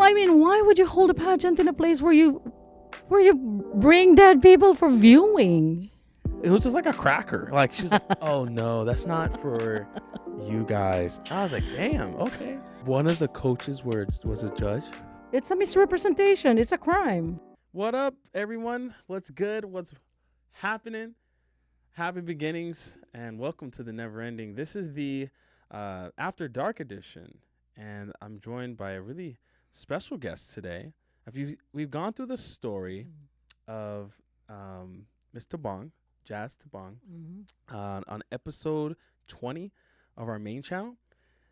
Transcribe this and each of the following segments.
I mean, why would you hold a pageant in a place where you bring dead people for viewing? It was just like a cracker. Like she was like, "Oh no, that's not for you guys." I was like, "Damn, okay." One of the coaches was a judge. It's a misrepresentation. It's a crime. What up, everyone? What's good? What's happening? Happy beginnings, and welcome to the Never Ending. This is the After Dark edition, and I'm joined by a really special guest today. We've gone through the story of Miss Tabong, Jazz Tabong, on episode 20 of our main channel.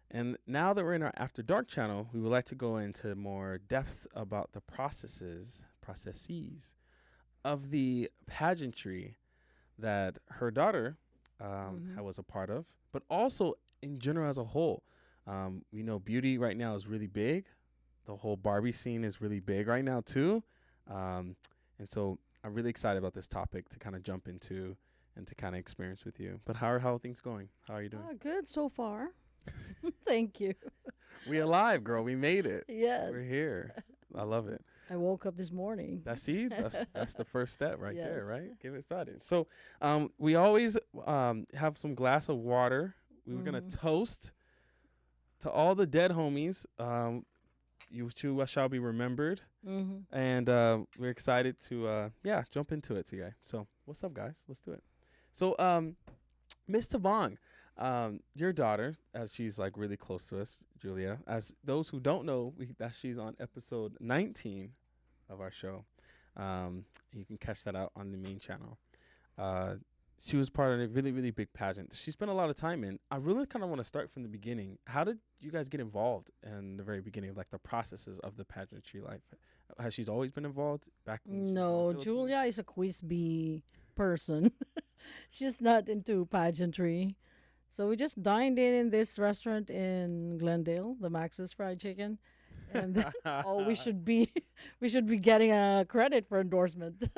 And now that we're in our After Dark channel, we would like to go into more depth about the processes of the pageantry that her daughter was a part of, but also in general as a whole. We know beauty right now is really big. The whole Barbie scene is really big right now too. And so I'm really excited about this topic to kind of jump into and to kind of experience with you. But how are things going? How are you doing? Good so far. Thank you. We alive, girl. We made it. Yes. We're here. I love it. I woke up this morning. That's the first step right Yes. there, right? Get it started. So we always have some glass of water. We were going to toast to all the dead homies. You two shall be remembered. And we're excited to, jump into it today. So what's up, guys? Let's do it. So Miss Tabong, your daughter, as she's like really close to us, Julia, as those who don't know, that she's on episode 19 of our show. You can catch that out on the main channel. She was part of a really, really big pageant she spent a lot of time in. I really kind of want to start from the beginning. How did you guys get involved in the very beginning of like the processes of the pageantry life? Has she always been involved back? No, Julia is a quiz bee person. She's not into pageantry. So we just dined in this restaurant in Glendale, the Max's Fried Chicken. And we should be getting a credit for endorsement.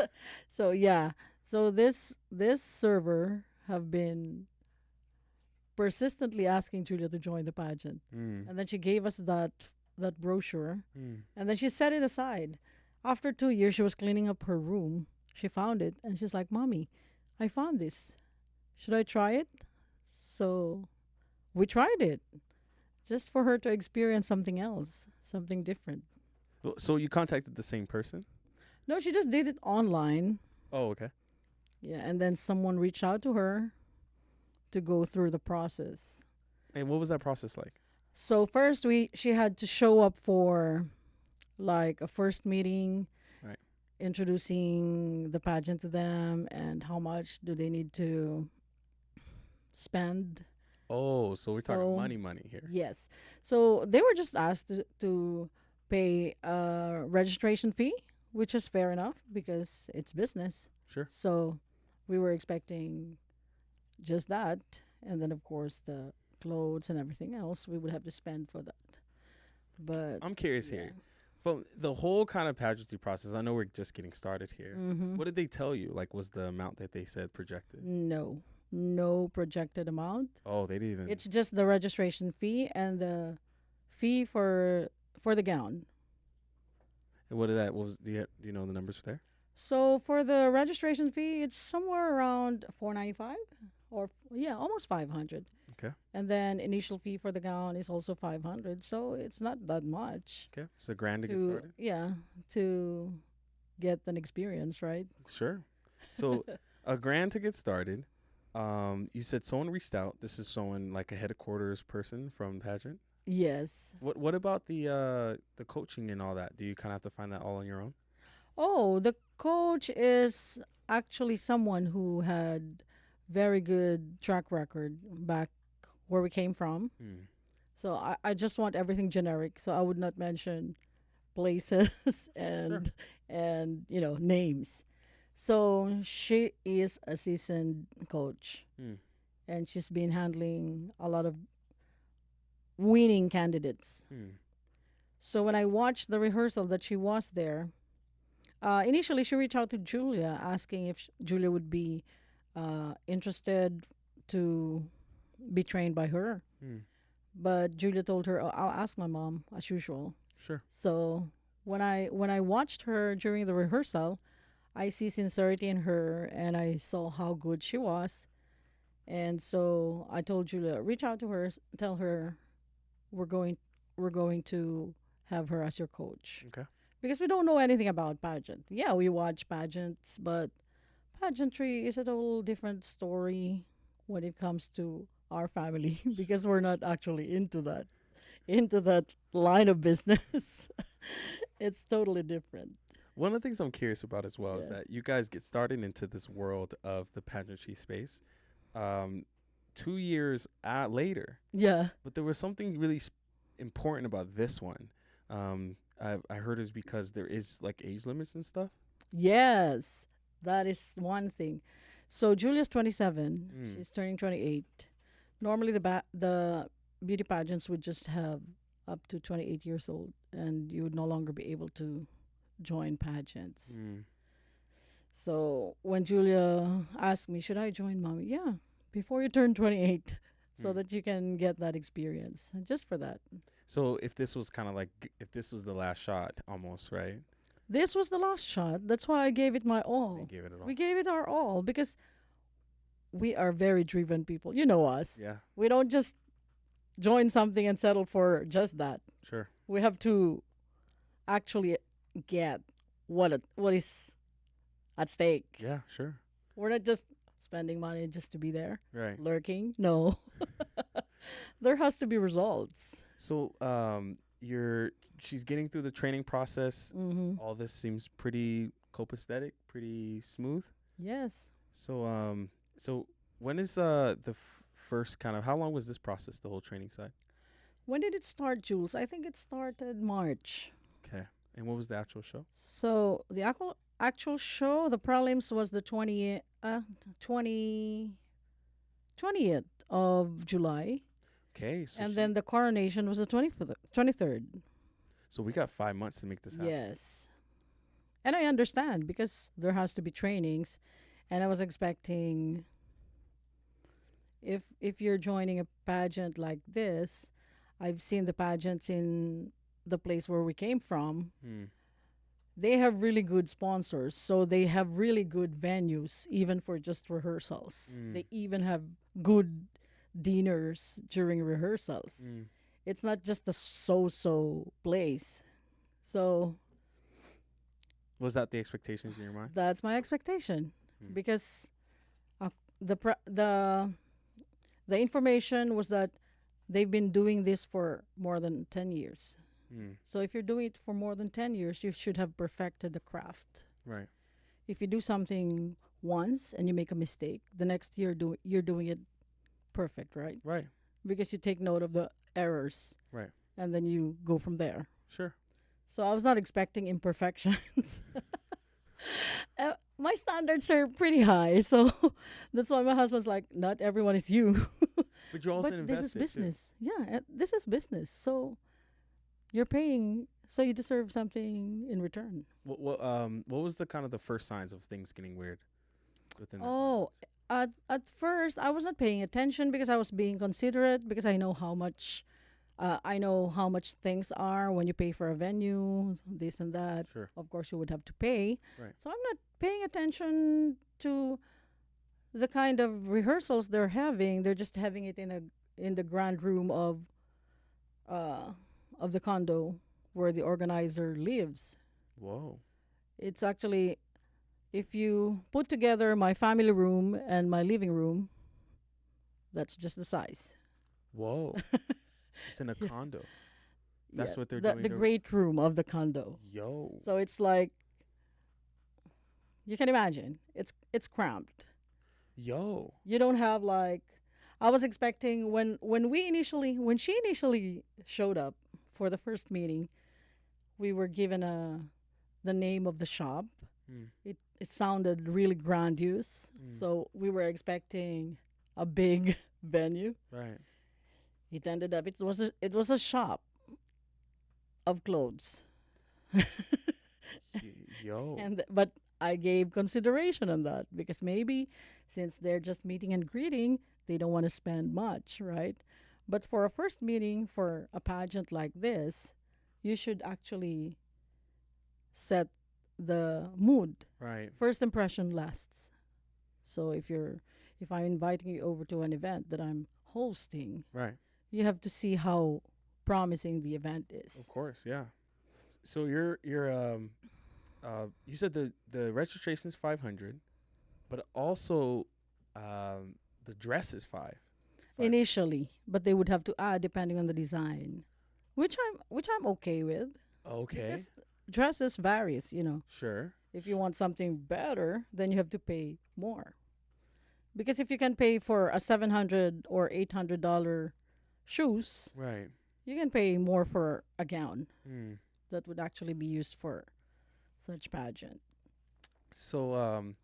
So yeah. So this server have been persistently asking Julia to join the pageant. And then she gave us that brochure. And then she set it aside. After 2 years, she was cleaning up her room. She found it and she's like, "Mommy, I found this. Should I try it?" So we tried it just for her to experience something else, something different. So you contacted the same person? No, she just did it online. Oh, okay. Yeah, and then someone reached out to her to go through the process. And what was that process like? So first she had to show up for like a first meeting, right, introducing the pageant to them and how much do they need to spend. Oh, so we're talking money here. Yes. So they were just asked to pay a registration fee, which is fair enough because it's business. Sure. So we were expecting just that. And then, of course, the clothes and everything else we would have to spend for that. But I'm curious here. From the whole kind of pageantry process, I know we're just getting started here. What did they tell you? Like, was the amount that they said projected? No projected amount. Oh, they didn't even. It's just the registration fee and the fee for the gown. And what did that? What was? Do you know the numbers there? So for the registration fee, it's somewhere around $495, or almost $500. Okay. And then initial fee for the gown is also $500. So it's not that much. Okay, so $1,000 to get started. Yeah, to get an experience, right? Sure. So $1,000 to get started. You said someone reached out. This is someone like a headquarters person from pageant. Yes. What about the coaching and all that? Do you kind of have to find that all on your own? Oh, the coach is actually someone who had very good track record back where we came from. So I just want everything generic. So I would not mention places and names. So she is a seasoned coach, and she's been handling a lot of winning candidates. So when I watched the rehearsal that she was there, initially she reached out to Julia asking if Julia would be interested to be trained by her. But Julia told her, "Oh, I'll ask my mom as usual." Sure. So when I watched her during the rehearsal, I see sincerity in her, and I saw how good she was. And so I told Julia, reach out to her, tell her we're going we're going to have her as your coach. Okay. Because we don't know anything about pageant. Yeah, we watch pageants, but pageantry is a total different story when it comes to our family because we're not actually into that line of business. It's totally different. One of the things I'm curious about as well is Yeah. that you guys get started into this world of the pageantry space, 2 years later, Yeah. but there was something really important about this one. I heard it's because there is like age limits and stuff. Yes. That is one thing. So Julia's 27. Mm. She's turning 28. Normally the beauty pageants would just have up to 28 years old, and you would no longer be able to join pageants. Mm. So when Julia asked me, should I join mommy? Yeah, before you turn 28, so Mm. that you can get that experience. And just for that. So if this was kind of like if this was the last shot, almost, right? This was the last shot. That's why I gave it my They all. gave it all. We gave it our all because we are very driven people. You know us. Yeah, We don't just join something and settle for just that. sure. We have to actually get what is at stake. Yeah, sure. We're not just spending money just to be there, Right. lurking. No. There has to be results. So, she's getting through the training process. Mm-hmm. All this seems pretty copacetic, pretty smooth. Yes. So when is first kind of how long was this process, the whole training side? When did it start, Jules? I think it started March. Okay. And what was the actual show? So the actual show, the prelims was the 20th of July, Okay. So and then the coronation was the 23rd. so we got 5 months to make this happen. Yes. And I understand because there has to be trainings, and I was expecting if you're joining a pageant like this, I've seen the pageants in the place where we came from. Hmm. They have really good sponsors, so they have really good venues even for just rehearsals. Mm. They even have good dinners during rehearsals. Mm. It's not just a so-so place. So Was that the expectations in your mind? that's my expectation Mm. because the the information was that they've been doing this for more than 10 years. Mm. So if you're doing it for more than 10 years, you should have perfected the craft. Right. If you do something once and you make a mistake, the next year you're doing it perfect, right? Right. Because you take note of the errors. Right. And then you go from there. Sure. So I was not expecting imperfections. My standards are pretty high, so that's why my husband's like, not everyone is you. But you're also But this is invested business. Yeah, this is business. So you're paying, so you deserve something in return. too. What was the kind of the first signs of things getting weird within that? Oh, at first I was not paying attention because I was being considerate because I know how much things are when you pay for a venue, this and that. Sure. Of course, you would have to pay. Right. So I'm not paying attention to the kind of rehearsals they're having. They're just having it in the grand room of the condo where the organizer lives. Whoa. It's actually, if you put together my family room and my living room, that's just the size. Whoa. It's in a Yeah. condo. That's Yeah, what they're the, doing The to- great room of the condo. Yo. So it's like, you can imagine, it's cramped. Yo. You don't have like, I was expecting when she initially showed up for the first meeting, we were given the name of the shop. Mm. It sounded really grandiose, Mm. so we were expecting a big venue. Right. It ended up it was a shop of clothes. Yo. But I gave consideration on that because maybe since they're just meeting and greeting, they don't want to spend much, right? But for a first meeting for a pageant like this, you should actually set the mood. Right. First impression lasts. So if I'm inviting you over to an event that I'm hosting, Right. you have to see how promising the event Of is. course. Yeah. So you said the registration is 500, but also the dress is five. Initially, but they would have to add depending on the design, which I'm okay with Okay. because dresses varies. Sure. If you want something better, then you have to pay more. Because if you can pay for a $700 or $800 shoes, Right. you can pay more for a gown Mm. that would actually be used for such pageant. So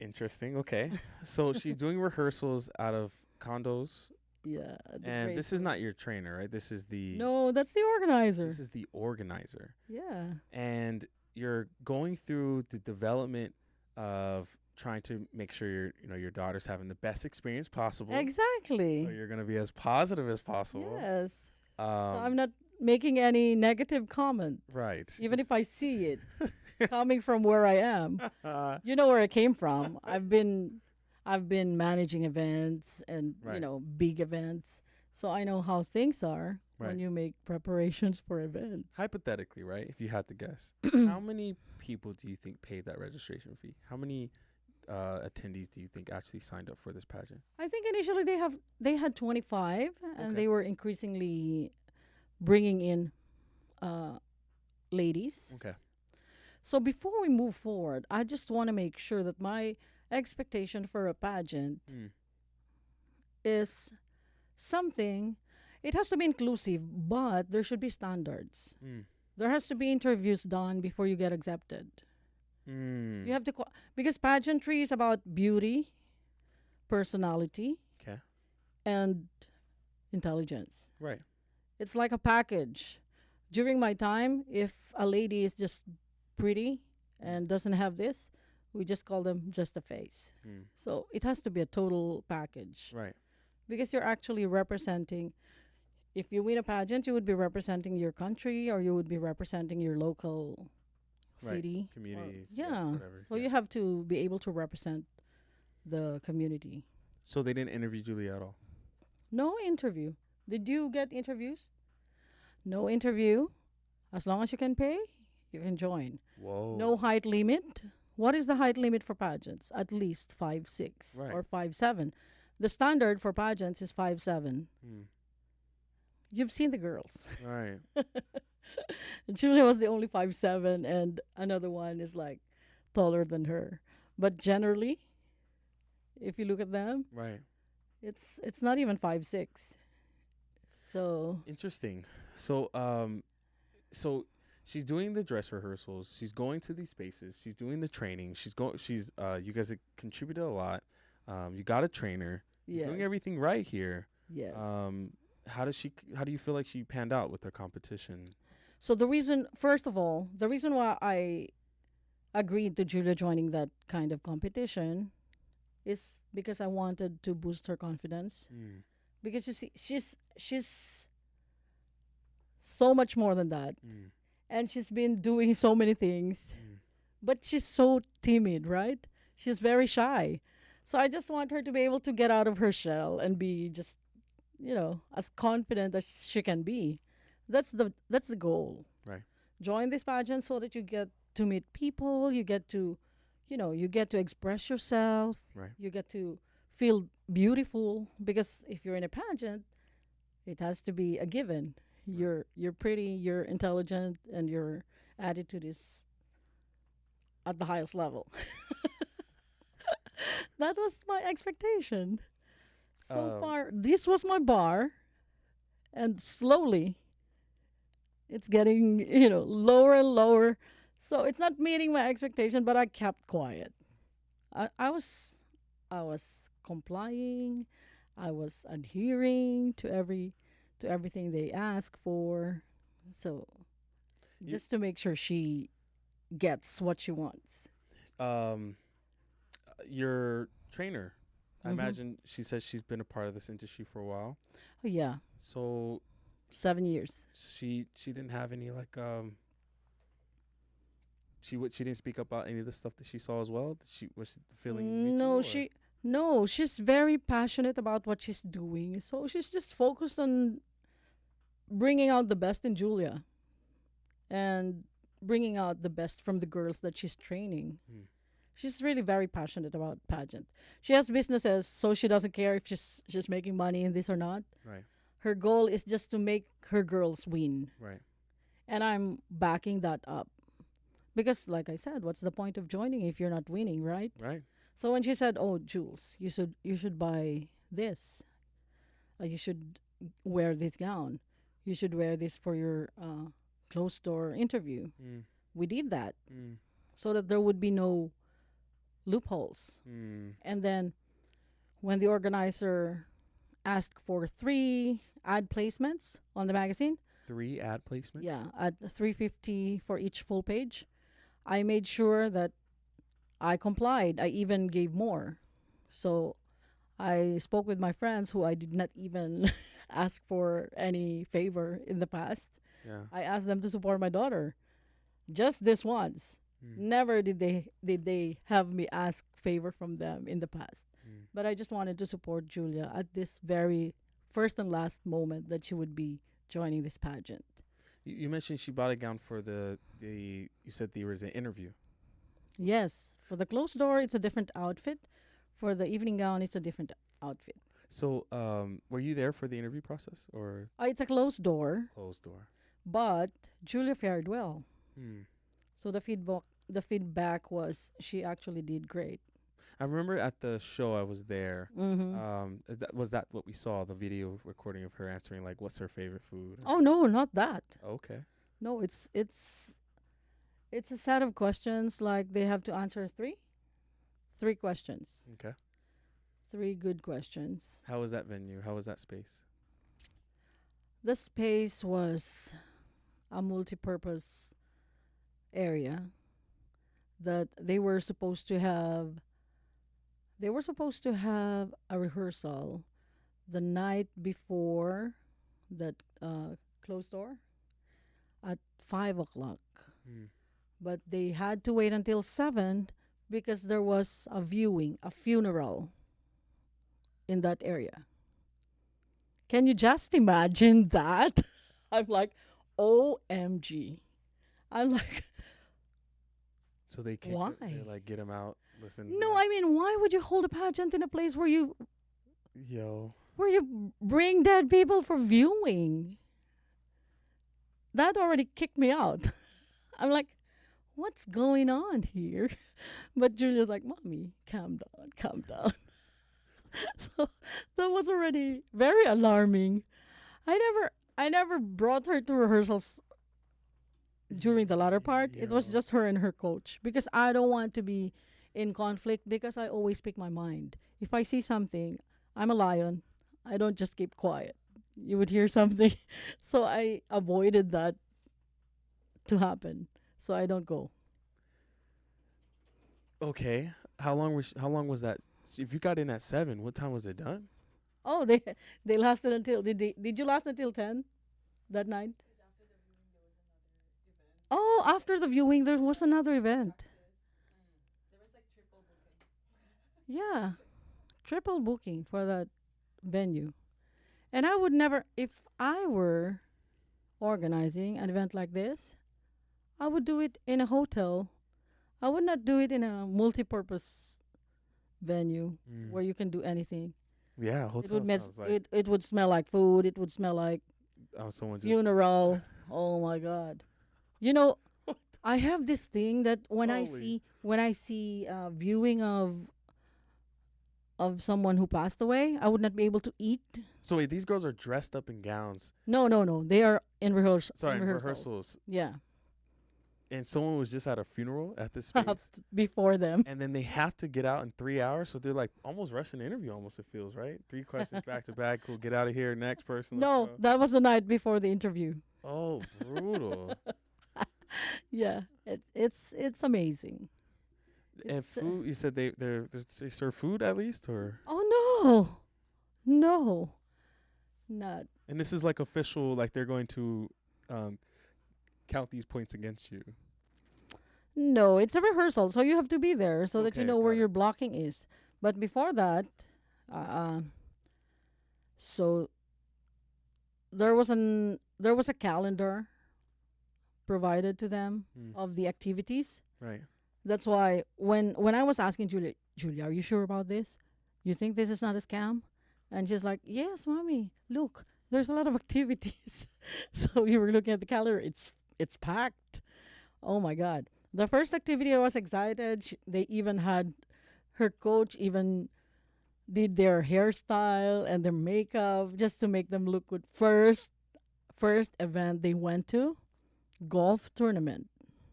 interesting. Okay. So she's doing rehearsals out of condos, Yeah, the and great this is one. not your trainer, right? This is the No, that's the organizer. this is the organizer. Yeah, And you're going through the development of trying to make sure your daughter's having the best experience possible. exactly. So you're going to be as positive as possible. Yes. So I'm Um not making any negative comment, right. even if I see it coming from where I am. You know where I came from. I've been managing events and Right. big events, so I know how things are Right. when you make preparations for events. Hypothetically, right? If you had to guess, how many people do you think paid that registration fee? How many attendees do you think actually signed up for this pageant? I think initially they had 25, and Okay. they were increasingly bringing in ladies. Okay. So before we move forward, I just want to make sure that my expectation for a pageant Mm. is something. It has to be inclusive, but there should be standards. Mm. There has to be interviews done before you get accepted. Mm. You have to because pageantry is about beauty, personality, Okay. and intelligence. Right. It's like a package. During my time, if a lady is just pretty and doesn't have this, we just call them just a face. Mm. So it has to be a total package Right. because you're actually representing. If you win a pageant, you would be representing your country or you would be representing your local Right. city. Communities. Yeah. Whatever. So you have to be able to represent the community. So they didn't interview Julia at all. No interview. Did you get interviews? No interview. As long as you can pay, you can join. Whoa. No height limit. What is the height limit for pageants? At least 5'6" Right. or 5'7". The standard for pageants is 5'7". Mm. You've seen the girls. Right. Julia was the only 5'7", and another one is like taller than her. But generally, if you look at them, Right. it's not even 5'6". So Interesting. So she's doing the dress rehearsals. She's going to these spaces. She's doing the training. You guys have contributed a lot. You got a trainer. You're yes, doing everything right here. yes. How do you feel like she panned out with her competition? So first of all, the reason why I agreed to Julia joining that kind of competition is because I wanted to boost her confidence. Mm. Because you see, she's so much more than that, Mm. and she's been doing so many things, Mm. but she's so timid, right? She's very shy. So I just want her to be able to get out of her shell and be just, as confident as she can be. That's the goal. Right. Join this pageant so that you get to meet people, you get to express yourself, Right. you get to feel beautiful because if you're in a pageant, it has to be a given. You're pretty, you're intelligent, and your attitude is at the highest level. That was my expectation. So far, this was my bar, and slowly it's getting, lower and lower. So it's not meeting my expectation, but I kept quiet. I was complying. I was adhering to everything they ask for. So You- just to make sure she gets what she wants. Your trainer. I Mhm. imagine she says she's been a part of this industry for a while. Oh, yeah. So 7 years. She didn't have any like she didn't speak about any of the stuff that she saw as well. She was feeling mutual. No, Or? she's very passionate about what she's doing. So she's just focused on bringing out the best in Julia and bringing out the best from the girls that she's training. Mm. She's really very passionate about pageant. She has businesses, so she doesn't care if she's making money in this or not. Right. Her goal is just to make her girls win. Right. And I'm backing that up. Because like I said, what's the point of joining if you're not winning, right? Right. So when she said, "Oh, Jules, you should buy this. You should wear this gown. You should wear this for your closed door interview." Mm. We did that Mm. so that there would be no loopholes. Mm. And then when the organizer asked for 3 ad placements on the magazine, 3 ad placement. yeah, at $350 for each full page, I made sure that I complied. I even gave more. So I spoke with my friends who I did not even ask for any favor in the past. Yeah. I asked them to support my daughter. Just this once. Mm. Never did they have me ask favor from them in the past. Mm. But I just wanted to support Julia at this very first and last moment that she would be joining this pageant. You mentioned she bought a gown for the you said there was an interview. Yes, for the closed door, it's a different outfit. For the evening gown, it's a different outfit. So, were you there for the interview process or It's a closed door, closed door? but Julia fared well. Hmm. So the feedback was she actually did great. I remember at the show I was there. Mm-hmm. Was that what we saw? The video recording of her answering like, "What's her favorite food?" Oh no, not that. Okay. No, it's a set of questions. Like they have to answer three questions, Okay. 3 good questions. How was that venue? How was that space? The space was a multi-purpose area that they were supposed to have. They were supposed to have a rehearsal the night before that closed door at 5 o'clock. Hmm. But they had to wait until 7 because there was a funeral in that area. Can you just imagine that? I'm like, OMG. I'm like, So they can't. Why? They like get him out. Listen. no, I mean, why would you hold a pageant in a place where you Yo. bring dead people for viewing? That already kicked me out. I'm like, what's going on here? But Julia's like, "Mommy, calm down, calm down." So that was already very alarming. I never brought her to rehearsals during the latter part. It was Yo. just her and her coach because I don't want to be in conflict because I always speak my mind. If I see something, I'm a lion. I don't just keep quiet. You would hear something. So I avoided that to happen. So I don't go. Okay. How long was that? So if you got in at 7, what time was it done? Oh, they lasted until did you last until 10 that night? Oh, after the viewing there was another event. Yeah. Triple booking for that venue. And I would never, if I were organizing an event like this, I would do it in a hotel. I would not do it in a multi-purpose venue Mm. where you can do anything. Yeah, It hotel would mess. sounds like It would smell like food. It would smell like someone just funeral. Oh my God! You know, I have this thing that when I Holy. see viewing of someone who passed away, I would not be able to eat. So wait, these girls are dressed up in gowns. No, no, no. They are in rehearsal. Sorry, in in rehearsal. rehearsals. Yeah, And someone was just at a funeral at this space. before them. And then they have to get out in 3 hours. So they're like almost rushing the interview, almost it feels, right? 3 questions back to back. We'll get out of here. Next person. let's No, go. that was the night before the interview. Oh, brutal. Yeah, it's amazing. And It's, food, you said they serve food at least? Or Oh no, no, not. And this is like official, like they're going to um, count these points against you. No, it's a rehearsal, so you have to be there so that you Okay, know where got it. your blocking is. But before that, uh, so there was a calendar provided to them Mm, of the activities. right. That's why when I was asking Julia, are you sure about this? You think this is not a scam? And she's like, yes, mommy. Look, there's a lot of activities. So we were looking at the calendar. It's packed. Oh my god. The first activity I was excited. They even had her coach even did their hairstyle and their makeup just to make them look good. First event they went to, golf tournament.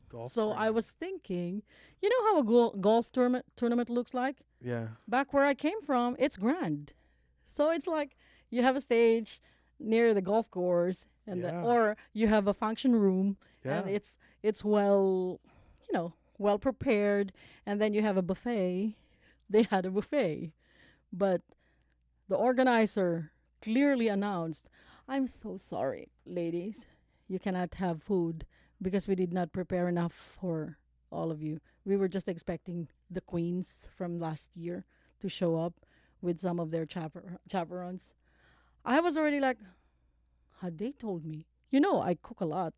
Golf So I tournament. was thinking, you know how a golf tournament looks like? Yeah. Back where I came from, it's grand. So it's like you have a stage near the golf course, and Yeah. or you have a function room, Yeah. and it's well, well prepared, and then you have a buffet. They had a buffet, but the organizer clearly announced, "I'm so sorry, ladies, you cannot have food because we did not prepare enough for all of you. We were just expecting the queens from last year to show up with some of their chaperons." I was already like, had they told me, I cook a lot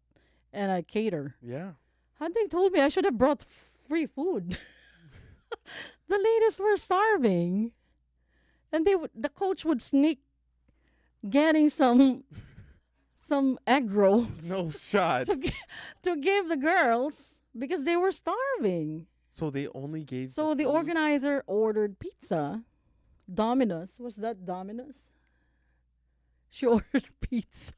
and I cater. Yeah. Had they told me, I should have brought free food. The ladies were starving, and the coach would sneak getting some egg rolls No shot. to give the girls because they were starving. So they only gave. So the food? organizer ordered pizza. Domino's. Was that Domino's? She ordered pizza.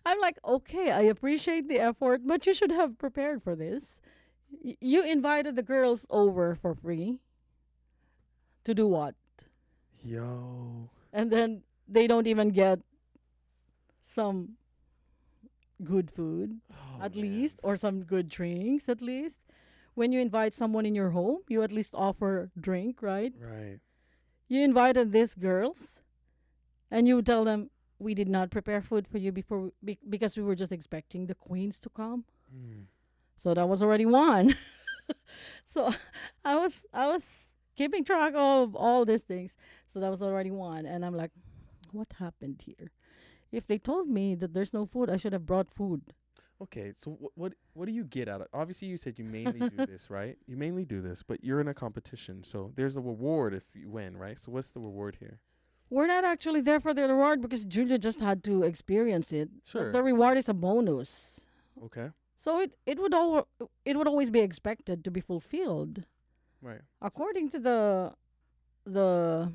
I'm like, okay, I appreciate the effort, but you should have prepared for this. You invited the girls over for free. To do what? Yo. And then they don't even get some good food, Oh, at man. least, or some good drinks, at least. When you invite someone in your home, you at least offer drink, right? Right. You invited these girls, and you tell them, we did not prepare food for you before because we were just expecting the queens to come. Mm. So that was already one. So I was keeping track of all these things. So that was already one, and I'm like, what happened here? If they told me that there's no food, I should have brought food. Okay, so what do you get out of? Obviously, you said you mainly do this, right? You mainly do this, but you're in a competition, so there's a reward if you win, right? So what's the reward here? We're not actually there for the reward because Julia just had to experience it. But Sure. the reward is a bonus. Okay. So it would always be expected to be fulfilled. Right. According to the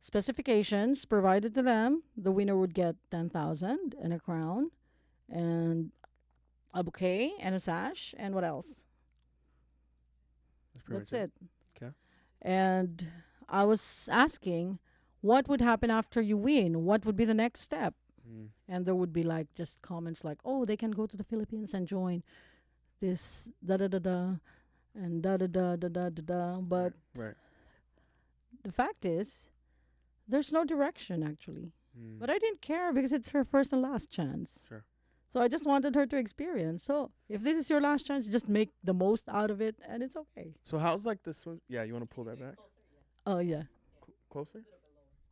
specifications provided to them, the winner would get 10,000 and a crown and a bouquet and a sash and what else? That's pretty That's much it. Okay. And I was asking, what would happen after you win? What would be the next step? Mm. And there would be like just comments like, oh, they can go to the Philippines and join this da da da da and da da da da da da da. But Right. the fact is, there's no direction actually. Mm. But I didn't care because it's her first and last chance. Sure. So I just wanted her to experience. So if this is your last chance, just make the most out of it, and it's okay. So how's like the swim? Yeah, you want to pull that back Oh yeah, closer?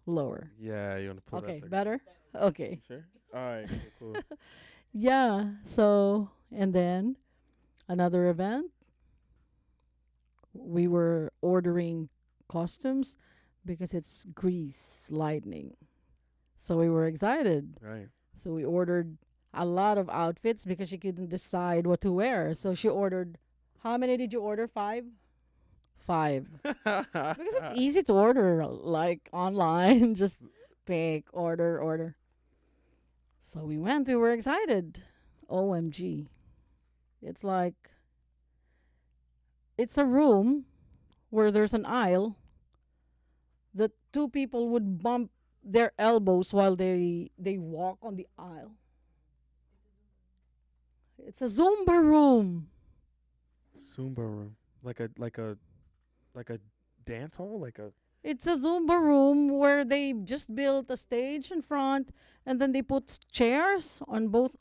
lower. Yeah, you want to pull that. Okay, second. better. Okay. Sure. All right. Cool. Yeah. So and then another event. We were ordering costumes because it's Grease lightning. So we were excited. Right. So we ordered a lot of outfits because she couldn't decide what to wear. So she ordered, how many did you order? 5? 5. Because it's easy to order like online. Just pick, order. So we went, we were excited. OMG. It's like, it's a room where there's an aisle that two people would bump their elbows while they walk on the aisle. It's a Zumba room. Zumba room, like a dance hall, like a. It's a Zumba room where they just built a stage in front, and then they put chairs on both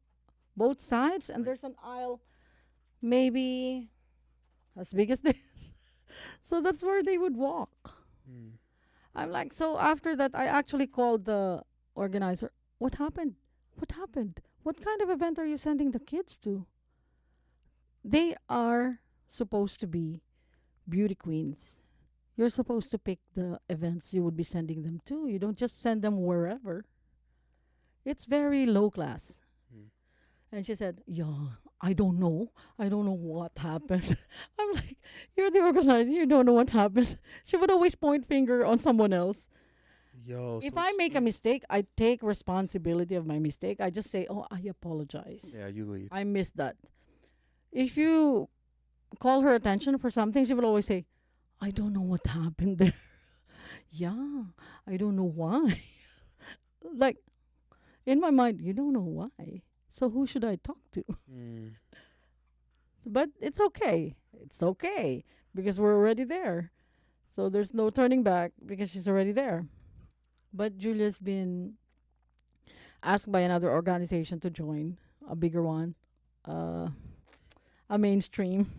sides, and Like, there's an aisle maybe as big as this. So that's where they would walk. mm, I'm like, so after that, I actually called the organizer. What happened? What happened? What kind of event are you sending the kids to? They are supposed to be beauty queens. You're supposed to pick the events you would be sending them to. You don't just send them wherever. It's very low class. mm. And she said, yeah, I don't know. I don't know what happened. I'm like, you're the organizer. You don't know what happened. She would always point finger on someone else. Yo, If so I make a she- mistake, I take responsibility of my mistake. I just say, oh, I apologize. yeah, you lead. I missed that. If you call her attention for something, she will always say, I don't know what happened there. Yeah, I don't know why. Like, in my mind, you don't know why. So who should I talk to? Mm. But it's okay. It's okay because we're already there. So there's no turning back because she's already there. But Julia's been asked by another organization to join, a bigger one, uh, a mainstream,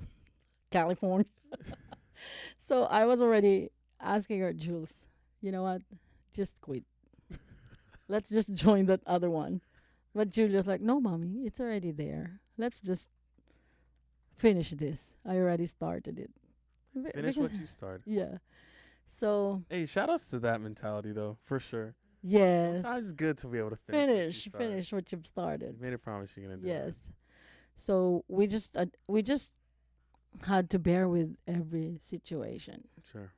California. So I was already asking her, Jules, you know what? Just quit. Let's just join that other one. But Julia's like, no, mommy, it's already there. Let's just finish this. I already started it. Finish what you started. Yeah. So, Hey, shout outs to that mentality though, for sure. yes. Sometimes it's good to be able to Finish what you've started. You made a promise you're gonna do Yes. it. So we just had to bear with every situation. Sure.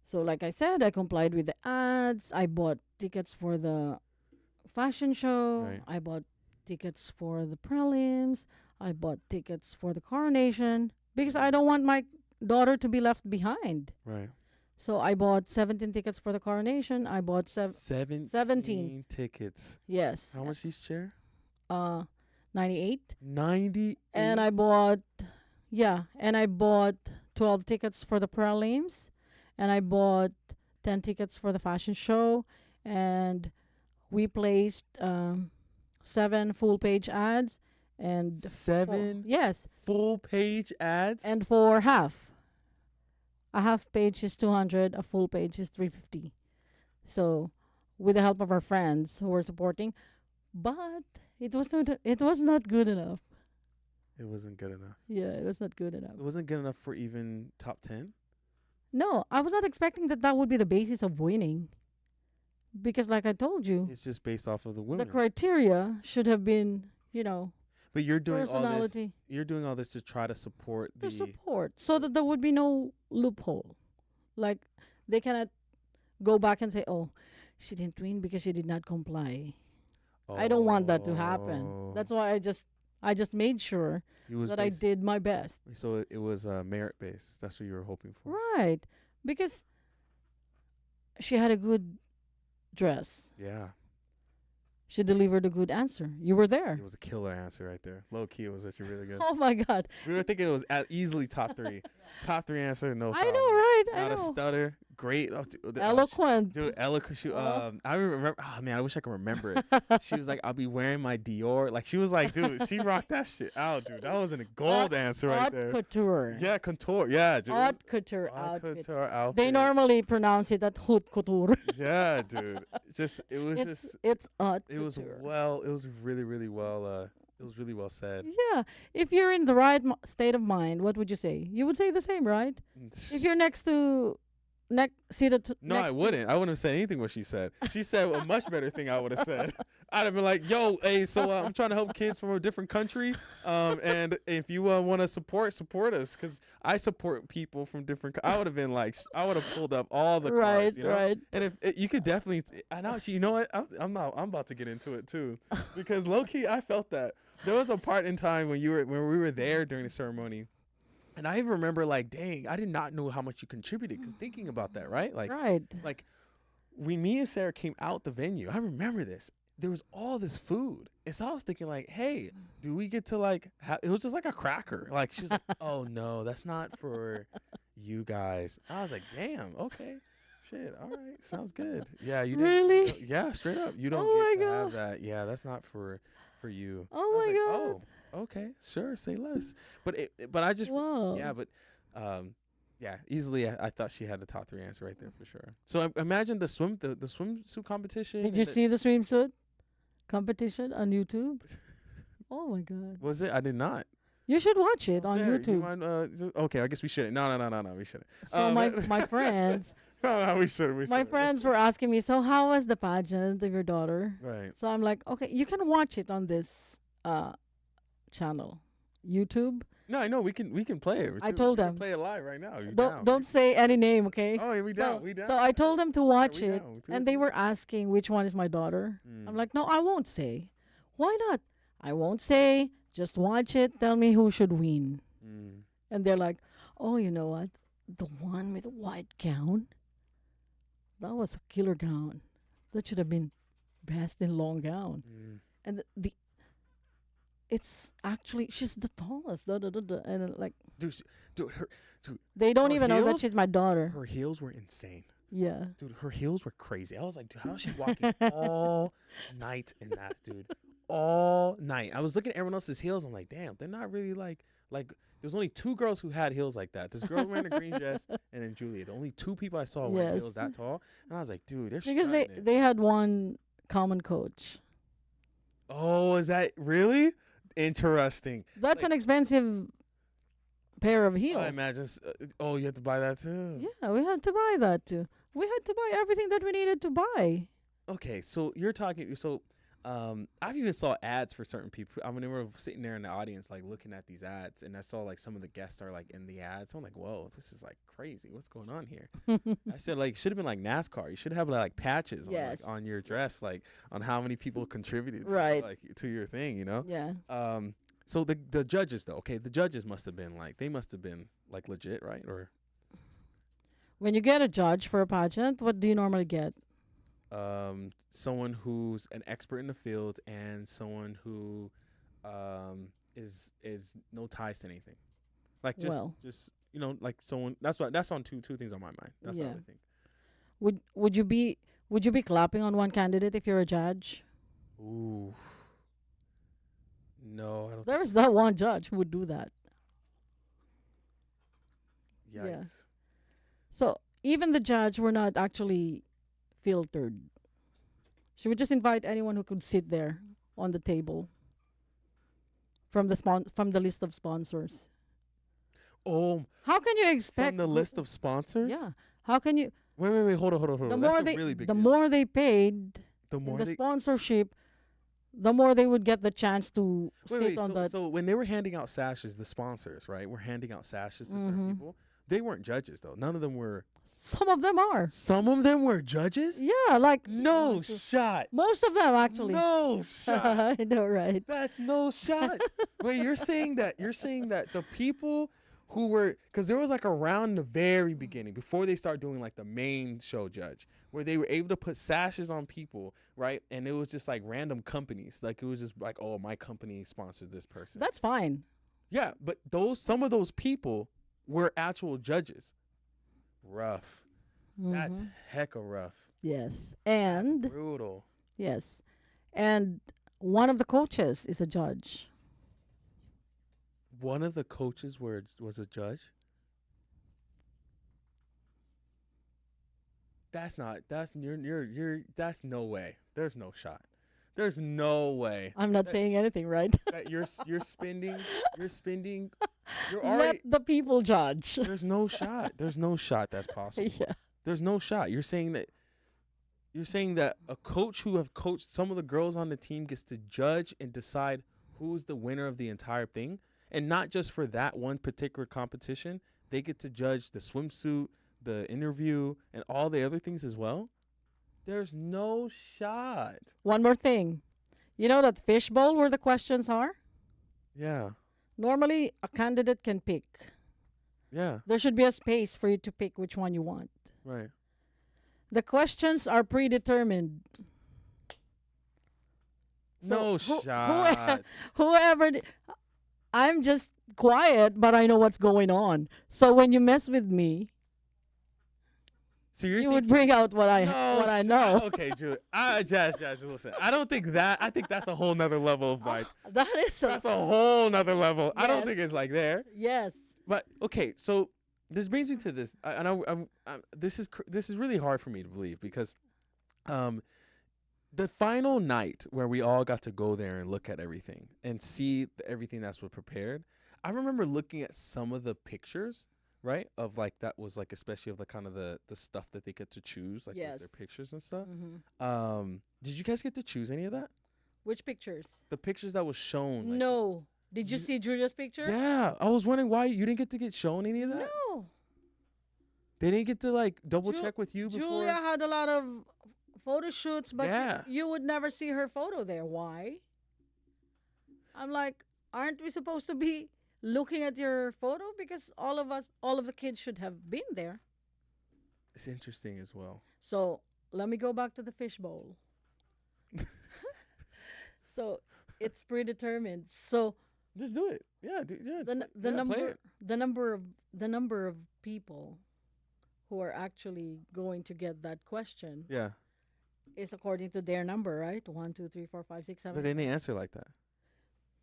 So like I said, I complied with the ads. I bought tickets for the fashion show. Right. I bought tickets for the prelims. I bought tickets for the coronation because I don't want my daughter to be left behind. Right. So I bought 17 tickets for the coronation. I bought 17 tickets. yes. How much each chair? 98. 90. And I bought 12 tickets for the prelims, and I bought 10 tickets for the fashion show, and we placed 7 full page ads and 7 yes, full page ads. and for half. A half page is 200, a full page is 350. So, with the help of our friends who were supporting, but it was not good enough. It wasn't good enough. Yeah, it was not good enough. It wasn't good enough for even top 10. No, I was not expecting that would be the basis of winning. Because like I told you, It's just based off of the the women. criteria should have been, But you're doing all this. personality You're doing all this to try to support to the. support so that there would be no loophole. Like they cannot go back and say, "Oh, she didn't win because she did not comply." I don't want that to happen. Oh. That's why I just made sure It was that I based- did my best. So it was merit based. That's what you were hoping for. Right. Because she had a good dress. Yeah. She delivered a good answer. You were there. It was a killer answer right there. Low key, it was actually really good. Oh my God. We were thinking it was easily top 3. Top 3 answer, no I problem. know, right? I Not a know. stutter. Great. Oh, dude, Eloquent. Dude, eloquent. I remember. Oh man, I wish I could remember it. She was like, "I'll be wearing my Dior." Like she was like, dude, she rocked that shit out, dude. That was a gold answer right Haute there. couture. Yeah, contour. Yeah, dude. Haute couture Haute outfit. couture outfit. They normally pronounce it at haute couture. Yeah, dude. Just it was It's haute it was couture. well. It was really well. It was really well said. Yeah. If you're in the right state of mind, what would you say? You would say the same, right? If you're seated No, next I wouldn't. I wouldn't have said anything what she said. She said a much better thing I would have said. I'd have been like, yo, hey, so I'm trying to help kids from a different country. And if you want to support us. Because I support people from different I would have been like, I would have pulled up all the right, cards, you know? right. And if you could definitely, I know, you know what? I'm about to get into it too. Because low key, I felt that. There was a part in time when we were there during the ceremony. And I even remember like, dang, I did not know how much you contributed. Because thinking about that, right? Right. Like when me and Sarah came out the venue, I remember this. There was all this food. And so I was thinking like, hey, do we get to like, it was just like a cracker. Like she was like, oh no, that's not for you guys. I was like, damn, okay. Shit. All right. Sounds good. Yeah. You Really? didn't. Yeah. Straight up. You don't Oh get my to have God. that. Yeah. That's not for you. I Oh was my like, God. oh, okay, sure. Say less. But I just. Wow. Yeah. But yeah. Easily, I thought she had the top three answer right there for sure. So imagine the swimsuit competition. Did you see the swimsuit competition on YouTube? Oh my God. Was it? I did not. You should watch it Oh, on Sarah, you YouTube. mind, okay, I guess we shouldn't. No, we shouldn't. So my friends, No, we shouldn't. We my shouldn't. friends were asking me, so how was the pageant of your daughter? Right. So I'm like, okay, you can watch it on this channel, YouTube. No, I know we can play it. I told we can them. play it live right now. You Don't down. don't say any name, okay? Oh, yeah, we so, down. We down. So I told them to watch we it, down. and they were asking which one is my daughter. I'm like, no, I won't say. Why not? I won't say. Just watch it. Tell me who should win. And they're like, oh, you know what? The one with the white gown. That was a killer gown. That should have been best in long gown. And it's actually she's the tallest. And like, dude, they don't her even know that heels? she's my daughter. her heels were insane. Yeah. Dude, her heels were crazy. I was like, dude, how is she walking all night in that, dude? All night. I was looking at everyone else's heels. I'm like, damn, they're not really like. There's only two girls who had heels like that. This girl wearing a green dress, and then Julia. The only two people I saw wearing Yes. heels that tall. And I was like, dude, they're Because strutting it. they had one common coach. Oh, is that really interesting? That's Like- an expensive pair of heels. I imagine. Oh, you have to buy that too. Yeah, we had to buy that too. We had to buy everything that we needed to buy. Okay, so you're talking. So, I've even saw ads for certain people. I mean, we were sitting there in the audience, like looking at these ads, and I saw like some of the guests are like in the ads. So I'm like, whoa, this is like crazy. What's going on here? I should have been like NASCAR. You should have like patches Yes. on your dress, like on how many people contributed to, Right. like to your thing. You know. Yeah. So the judges though, okay, the judges must have been like legit, right? Or When you get a judge for a pageant, what do you normally get? someone who's an expert in the field and someone who is no ties to anything, like just like someone that's on two things on my mind. That's what I think. Would you be clapping on one candidate if you're a judge? Ooh, no, I don't. There is that one judge who would do that. Yikes. Yeah. So even the judge were not actually filtered. She would just invite anyone who could sit there on the table from the list of sponsors. Oh, How can you expect from the list of sponsors? Yeah. How can you Wait, hold on. the That's more a they really big the deal. more they paid The in more the they sponsorship, the more they would get the chance to sit wait, on that. so when they were handing out sashes, the sponsors, right, were handing out sashes to certain Mhm. people. They weren't judges though. None of them were. Some of them are. Some of them were judges. Yeah, like No shot. most of them actually. No shot. I know, right? That's no shot. Wait, you're saying that the people who were, because there was like a round in the very beginning before they start doing like the main show judge, where they were able to put sashes on people, right? And it was just like random companies. Like it was just like, oh, my company sponsors this person. That's fine. Yeah, but some of those people were actual judges. Rough. That's Mhm. hecka rough. Yes. And Brutal. yes. And one of the coaches is a judge. One of the coaches was a judge. That's no way. There's no shot. There's no way. I'm not saying anything, right? That you're spending you're Let already the people judge. there's no shot. There's no shot that's possible. Yeah. There's no shot. You're saying that a coach who have coached some of the girls on the team gets to judge and decide who's the winner of the entire thing, and not just for that one particular competition. They get to judge the swimsuit, the interview, and all the other things as well. There's no shot. One more thing. You know that fishbowl where the questions are? Yeah. Normally, a candidate can pick. Yeah. There should be a space for you to pick which one you want. Right. The questions are predetermined. No shot. Whoever, I'm just quiet, but I know what's going on. So when you mess with me, So you're You would bring out what I know. Okay, Julie. Jazz, listen. I don't think that. I think that's a whole nother level of like. That's a whole nother level. I don't Yes. think it's like there. Yes. But okay, so this brings me to this. This is really hard for me to believe because, the final night where we all got to go there and look at everything and see everything that's was prepared. I remember looking at some of the pictures, right, of like that was like especially of the kind of the stuff that they get to choose, like with their Yes. pictures and stuff. Mm-hmm. Did you guys get to choose any of that? Which pictures? The pictures that was shown. Like, No. Did you You- see Julia's picture? Yeah, I was wondering why you didn't get shown any of that. No. They didn't get to like double Ju- check with you before. Julia had a lot of photo shoots, but Yeah. you would never see her photo there. Why? I'm like, aren't we supposed to be looking at your photo? Because all of the kids should have been there. It's interesting as well. So let me go back to the fishbowl. So it's predetermined. So Just do it. Yeah, yeah. the play number it. the number of people who are actually going to get that question Yeah, is according to their number, right? 1, 2, 3, 4, 5, 6, 7. but they didn't answer like that.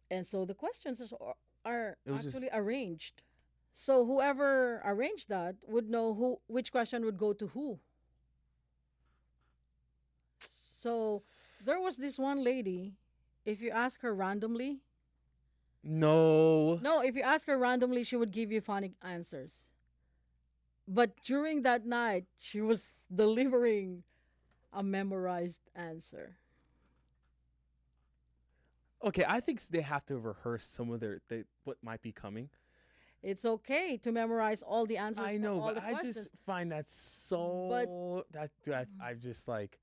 And so the questions are It was just- actually arranged. So whoever arranged that would know which question would go to who. So there was this one lady, if you ask her randomly, No. if you ask her randomly, she would give you funny answers. But during that night, she was delivering a memorized answer. Okay, I think they have to rehearse some of what might be coming. It's okay to memorize all the answers. I for know, all but the I questions. just find that so I'm just like,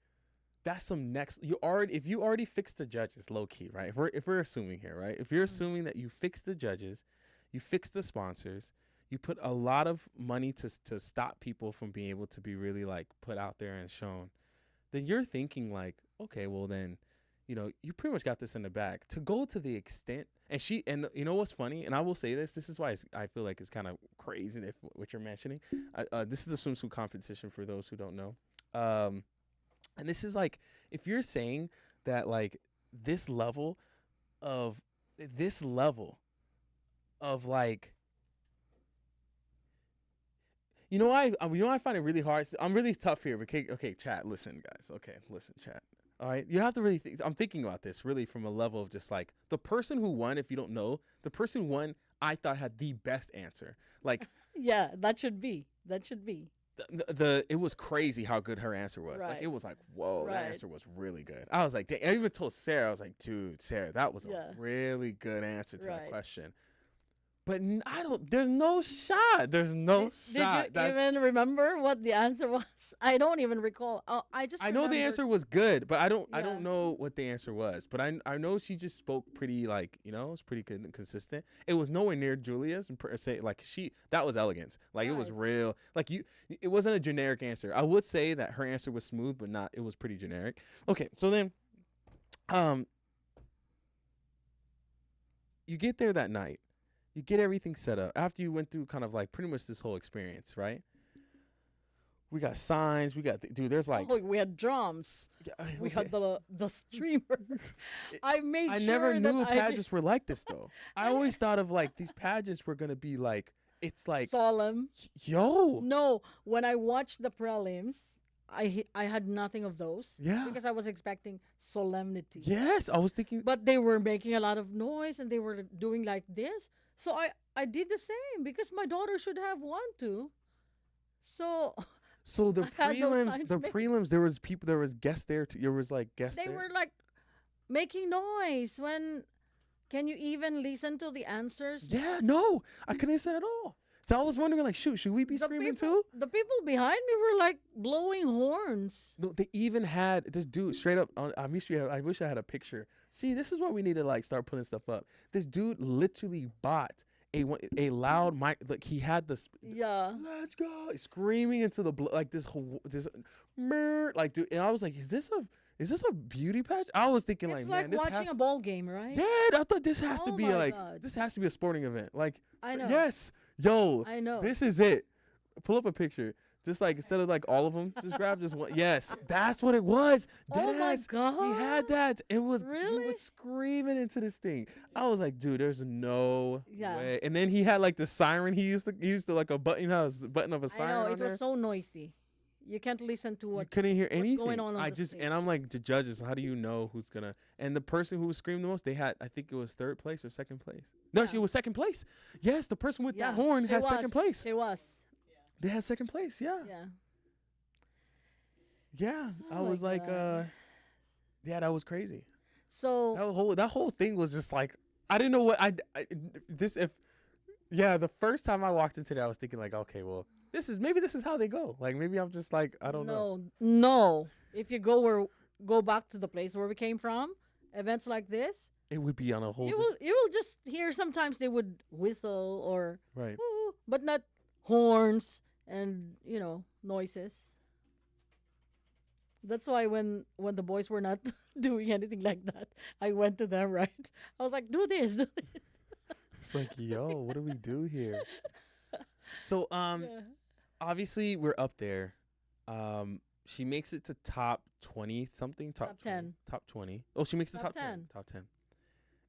that's some next. If you already fixed the judges, low key, right? If we're assuming here, right? If you're assuming that you fixed the judges, you fixed the sponsors, you put a lot of money to stop people from being able to be really like put out there and shown, then you're thinking like, okay, well then, you pretty much got this in the bag to go to the extent. And you know what's funny? And I will say this is why I feel like it's kind of crazy what you're mentioning. This is a swimsuit competition for those who don't know. And this is like, if you're saying that like this level of like, I find it really hard. I'm really tough here. Okay, chat. Listen, guys. Okay, listen, chat. All right, you have to really think. I'm thinking about this really from a level of just like the person who won. If you don't know, the person who won, I thought had the best answer. Like, Yeah, that should be. it was crazy how good her answer was. Like, Right. it was like, whoa, Right. that answer was really good. I was like, dang. I even told Sarah, I was like, dude, Sarah, that was Yeah. a really good answer to that Right. question. But there's no shot. There's no shot. Did you even remember what the answer was? I don't even recall. Oh, I I know the answer was good, but I don't Yeah. know what the answer was. But I know she just spoke pretty like, it was pretty good and consistent. It was nowhere near Julia's and per se, like that was elegance. Like, it was Right. real. Like, it wasn't a generic answer. I would say that her answer was smooth, but it was pretty generic. Okay, so then you get there that night. You get everything set up after you went through kind of like pretty much this whole experience, right? We got signs. We got there's like we had drums. We had the streamer. I made I sure never knew that pageants were like this though. I always thought of like these pageants were gonna be like, it's like, solemn. yo, No, when I watched the prelims, I had nothing of those. Yeah. Because I was expecting solemnity. yes, I was thinking. But they were making a lot of noise and they were doing like this. So I did the same because my daughter should have won too. So So the I had those prelims, signs made. there was guests there. There was like guests they there. were like making noise when. Can you even listen to the answers? Yeah, no, I couldn't listen at all. So I was wondering, like, shoot, should we be screaming too? The people behind me were like blowing horns. No, they even had this dude straight up. I wish I had a picture. See, this is why we need to like start putting stuff up. This dude literally bought a loud mic. Like, he had this. Yeah. Let's go, screaming into the like this like, dude. And I was like, is this a beauty pageant? I was thinking It's like, like man, watching a ball game, right? yeah, I thought this has to Oh be my like God. this has to be a sporting event. Like, I know. yes, yo, I know. this is it. Pull up a picture. Just like instead of like all of them, just grab just one. Yes, that's what it was. Oh my Deadass. god. He had that. It was he Really? was screaming into this thing. I was like, dude, there's no Yeah. way. And then he had like the siren. He used to like a button. Button of a I siren know on it there. was so noisy. You can't listen to You what. couldn't hear what's anything. going on I the just stage. and I'm like the judges. How do you know who's gonna? And the person who was screaming the most, they had. I think it was third place or second place. No, Yeah. she was second place. Yes, the person with Yeah, that horn she had was. second place. She was. They had second place. Yeah. Yeah. Yeah, Oh I my was like, God. yeah, that was crazy. So That whole thing was just like, I didn't know what this if, yeah, the first time I walked into that, I was thinking like, okay, well, this is how they go. Like maybe I'm just like, I don't know. No. If you go back to the place where we came from, events like this, It would be on a whole you will just hear sometimes they would whistle or right. woo, but not horns and noises. That's why when the boys were not doing anything like that, I went to them, right? I was like, do this, do this. It's like, yo, what do we do here? So Yeah. obviously we're up there. She makes it to top 20 something, Top 20, 10. top 20. Oh, she makes the Top top 10. 10. Top 10.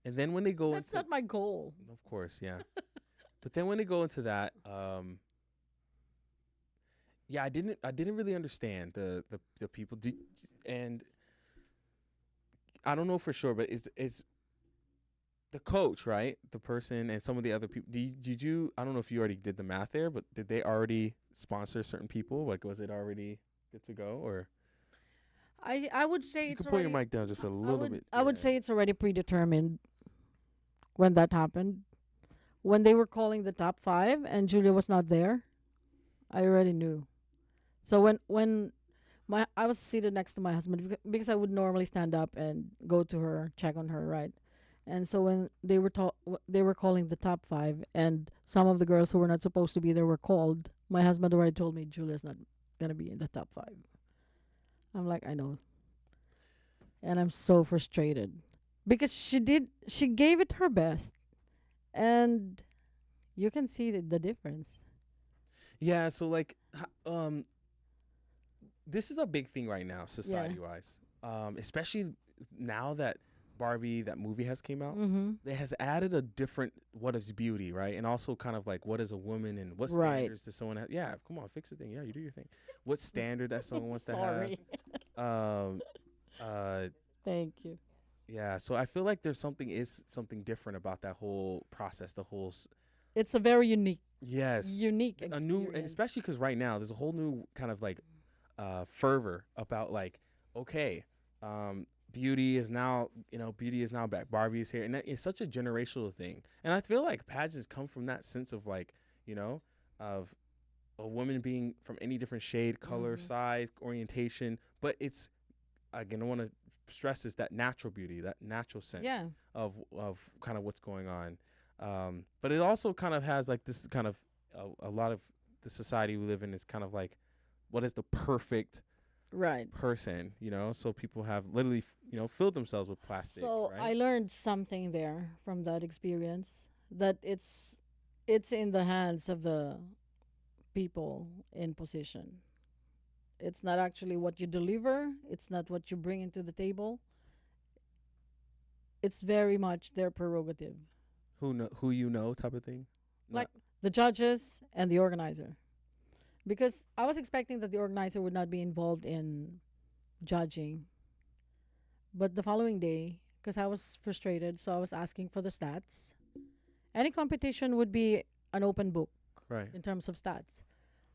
And then when they go That's into not my goal. of course, yeah. But then when they go into that, yeah, I didn't really understand the people. And I don't know for sure, but is the coach, right? The person and some of the other people. Did you? I don't know if you already did the math there, but did they already sponsor certain people? Like, was it already good to go, or I would say you it's can pull your already, mic down just a little bit? I would Yeah. say it's already predetermined when that happened. When they were calling the top 5 and Julia was not there, I already knew. So when I was seated next to my husband because I would normally stand up and go to her, check on her, right? And so when they were calling the top 5 and some of the girls who were not supposed to be there were called, my husband already told me Julia's not going to be in the top 5. I'm like, I know. And I'm so frustrated because she gave it her best. And you can see the difference. Yeah. So like, this is a big thing right now, society wise. Especially now that Barbie, that movie has came out. Mm-hmm. It has added a different what is beauty, right? And also kind of like what is a woman and what Right. standards does someone have? Yeah, come on, fix the thing. Yeah, you do your thing. What standard that someone wants to Sorry. have? Thank you. Yeah. So I feel like there's something different about that whole process. The whole It's a very unique a new, and experience. especially because right now there's a whole new kind of like fervor about like, okay, beauty is now back. Barbie is here, and it's such a generational thing. And I feel like pageants come from that sense of like, of a woman being from any different shade, color, Mhm. size, orientation. But it's, again, I want to stress this, that natural beauty, that natural sense Yeah. of kind of what's going on. But it also kind of has like this kind of a lot of the society we live in is kind of like, what is the perfect Right. person, so people have literally filled themselves with plastic. So right? I learned something there from that experience, that it's in the hands of the people in position. It's not actually what you deliver, it's not what you bring into the table. It's very much their prerogative. who type of thing. Like the judges and the organizer. Because I was expecting that the organizer would not be involved in judging. But the following day, because I was frustrated, so I was asking for the stats. Any competition would be an open book Right. in terms of stats.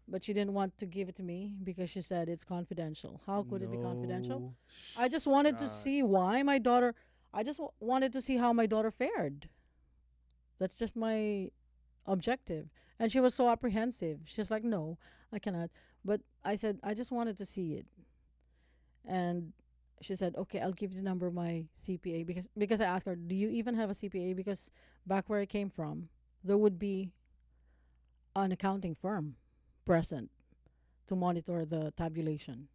But she didn't want to give it to me because she said it's confidential. How could it be confidential? No I just wanted to shot. see why my daughter, I just wanted to see how my daughter fared. That's just my objective. And she was so apprehensive. She's like, no, I cannot. But I said, I just wanted to see it. And she said, okay, I'll give you the number of my CPA. Because I asked her, do you even have a CPA? Because back where I came from, there would be an accounting firm present to monitor the tabulation.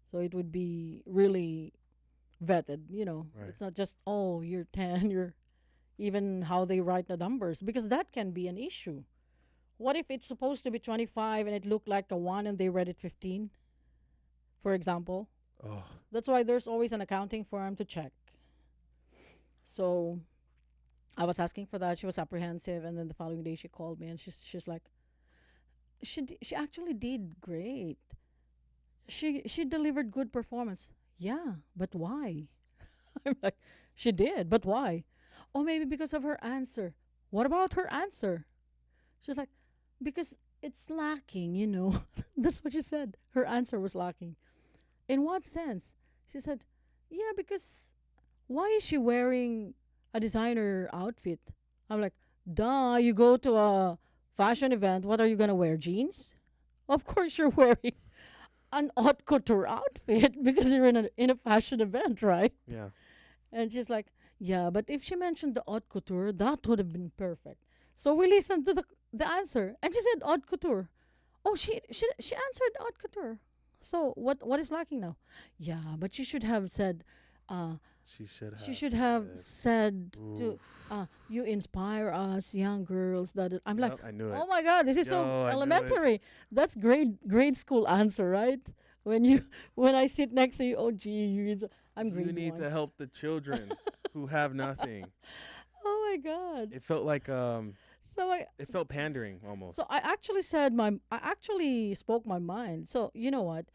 So it would be really vetted, Right. It's not just, oh, you're 10, you're even how they write the numbers, because that can be an issue. What if it's supposed to be 25 and it looked like a 1 and they read it 15, for example? Oh, That's why there's always an accounting firm to check. So I was asking for that. She was apprehensive, and then the following day she called me and she's like, she actually did great. She delivered good performance. Yeah, but why? I'm like, she did, but why? Oh, maybe because of her answer. What about her answer? She's like, because it's lacking, you know. That's what she said. Her answer was lacking. In what sense? She said, yeah, because why is she wearing a designer outfit? I'm like, duh, you go to a fashion event, what are you going to wear? Jeans? Of course you're wearing an haute couture outfit because you're in a fashion event, right? yeah. And she's like, yeah, but if she mentioned the haute couture, that would have been perfect. So we listened to the answer, and she said haute couture. Oh, she answered haute couture. So what is lacking now? Yeah, but she should have said, uh, She should have. she should have said to, Oof. you inspire us young girls. That I'm like, Yep, I knew it. oh my God, this is Yo, so I knew it. elementary. That's grade school answer, right? When I sit next to you, oh gee, I'm grade You need one. to help the children who have nothing. Oh my God. It felt like So it felt pandering almost. I actually spoke my mind. So you know what?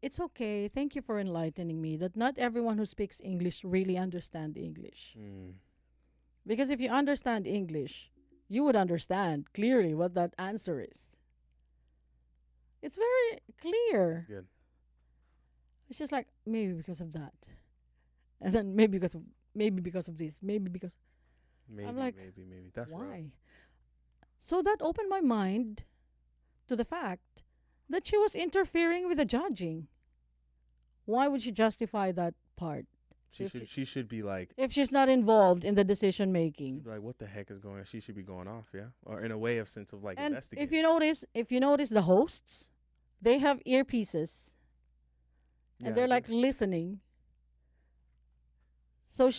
It's okay. Thank you for enlightening me that not everyone who speaks English really understand English. Mm, Because if you understand English, you would understand clearly what that answer is. It's very clear. that's good. It's just like maybe because of that, and then maybe because of this, maybe because Maybe, like, maybe. That's rough. why? So that opened my mind to the fact that she was interfering with the judging. Why would she justify that part if She should be like, if she's not involved in the decision making? what the heck is going on? She should be going off, yeah, or in a way of sense of like And investigating. if you notice the hosts, they have earpieces Yeah, and they're I like do. listening. So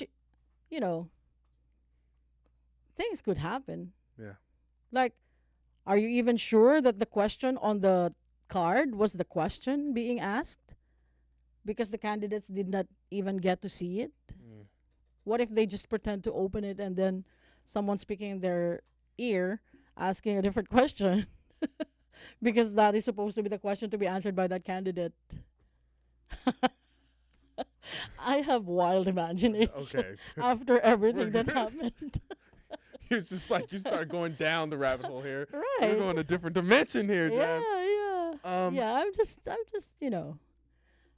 you know, things could happen. Yeah. Like, are you even sure that the question on the card was the question being asked? Because the candidates did not even get to see it. Mm. What if they just pretend to open it and then someone speaking in their ear asking a different question? Because that is supposed to be the question to be answered by that candidate. I have wild imagination Okay. after everything We're that good. happened. It's just like you start going down the rabbit hole here. We're Right. going a different dimension here, Yeah, Jazz. yeah. Yeah,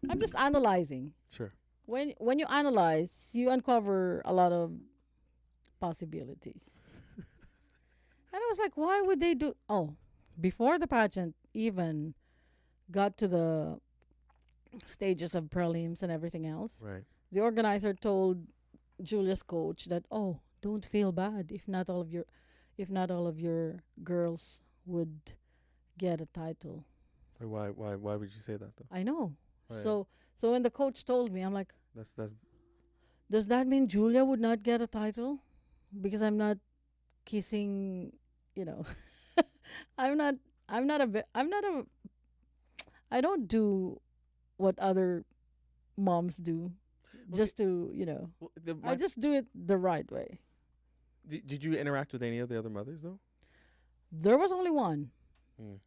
I'm just analyzing. Sure. When you analyze, you uncover a lot of possibilities. And I was like, why would they do? Oh, before the pageant even got to the stages of prelims and everything else, Right. the organizer told Julia's coach that, oh, don't feel bad if not all of your girls would get a title. Why would you say that though? I know. Right. So when the coach told me, I'm like, That's does that mean Julia would not get a title because I'm not kissing, you know? I'm not I'm not a ve- I'm not a I don't do what other moms do just to, well, I just do it the right way. did you interact with any of the other mothers though? There was only one Mm.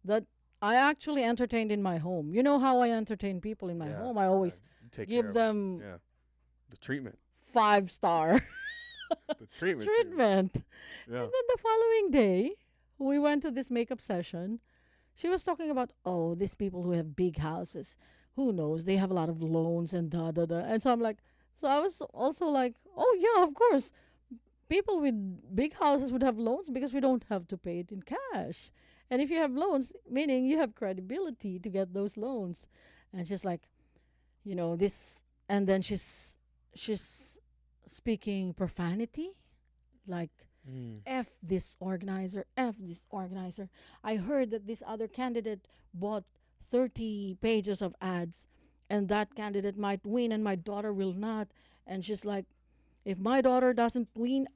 that I actually entertained in my home. You know how I entertain people in my Yeah, home? I always you take care give of them yeah the treatment 5-star the treatment treatment. yeah And then the following day, we went to this makeup session. She was talking about, oh, these people who have big houses, who knows? They have a lot of loans and da da da. And so I was also like, oh, yeah, of course. People with big houses would have loans because we don't have to pay it in cash. And if you have loans, meaning you have credibility to get those loans. And she's like, this, and then she's speaking profanity, like, Mm. F this organizer, F this organizer. I heard that this other candidate bought 30 pages of ads and that candidate might win and my daughter will not. And she's like, if my daughter doesn't win,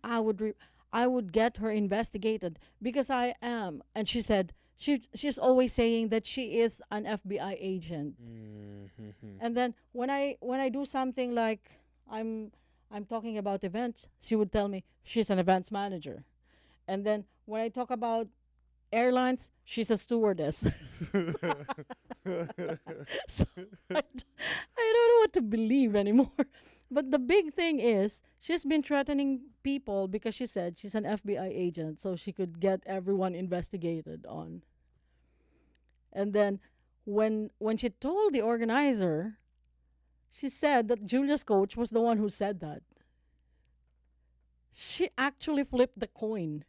I would get her investigated because I am. And she said she's always saying that she is an FBI agent. Mm-hmm. And then when I do something like I'm I'm talking about events, she would tell me she's an events manager. And then when I talk about airlines, she's a stewardess. So I don't know what to believe anymore. But the big thing is, she's been threatening people because she said she's an FBI agent, so she could get everyone investigated on. And then when she told the organizer, she said that Julia's coach was the one who said that. She actually flipped the coin.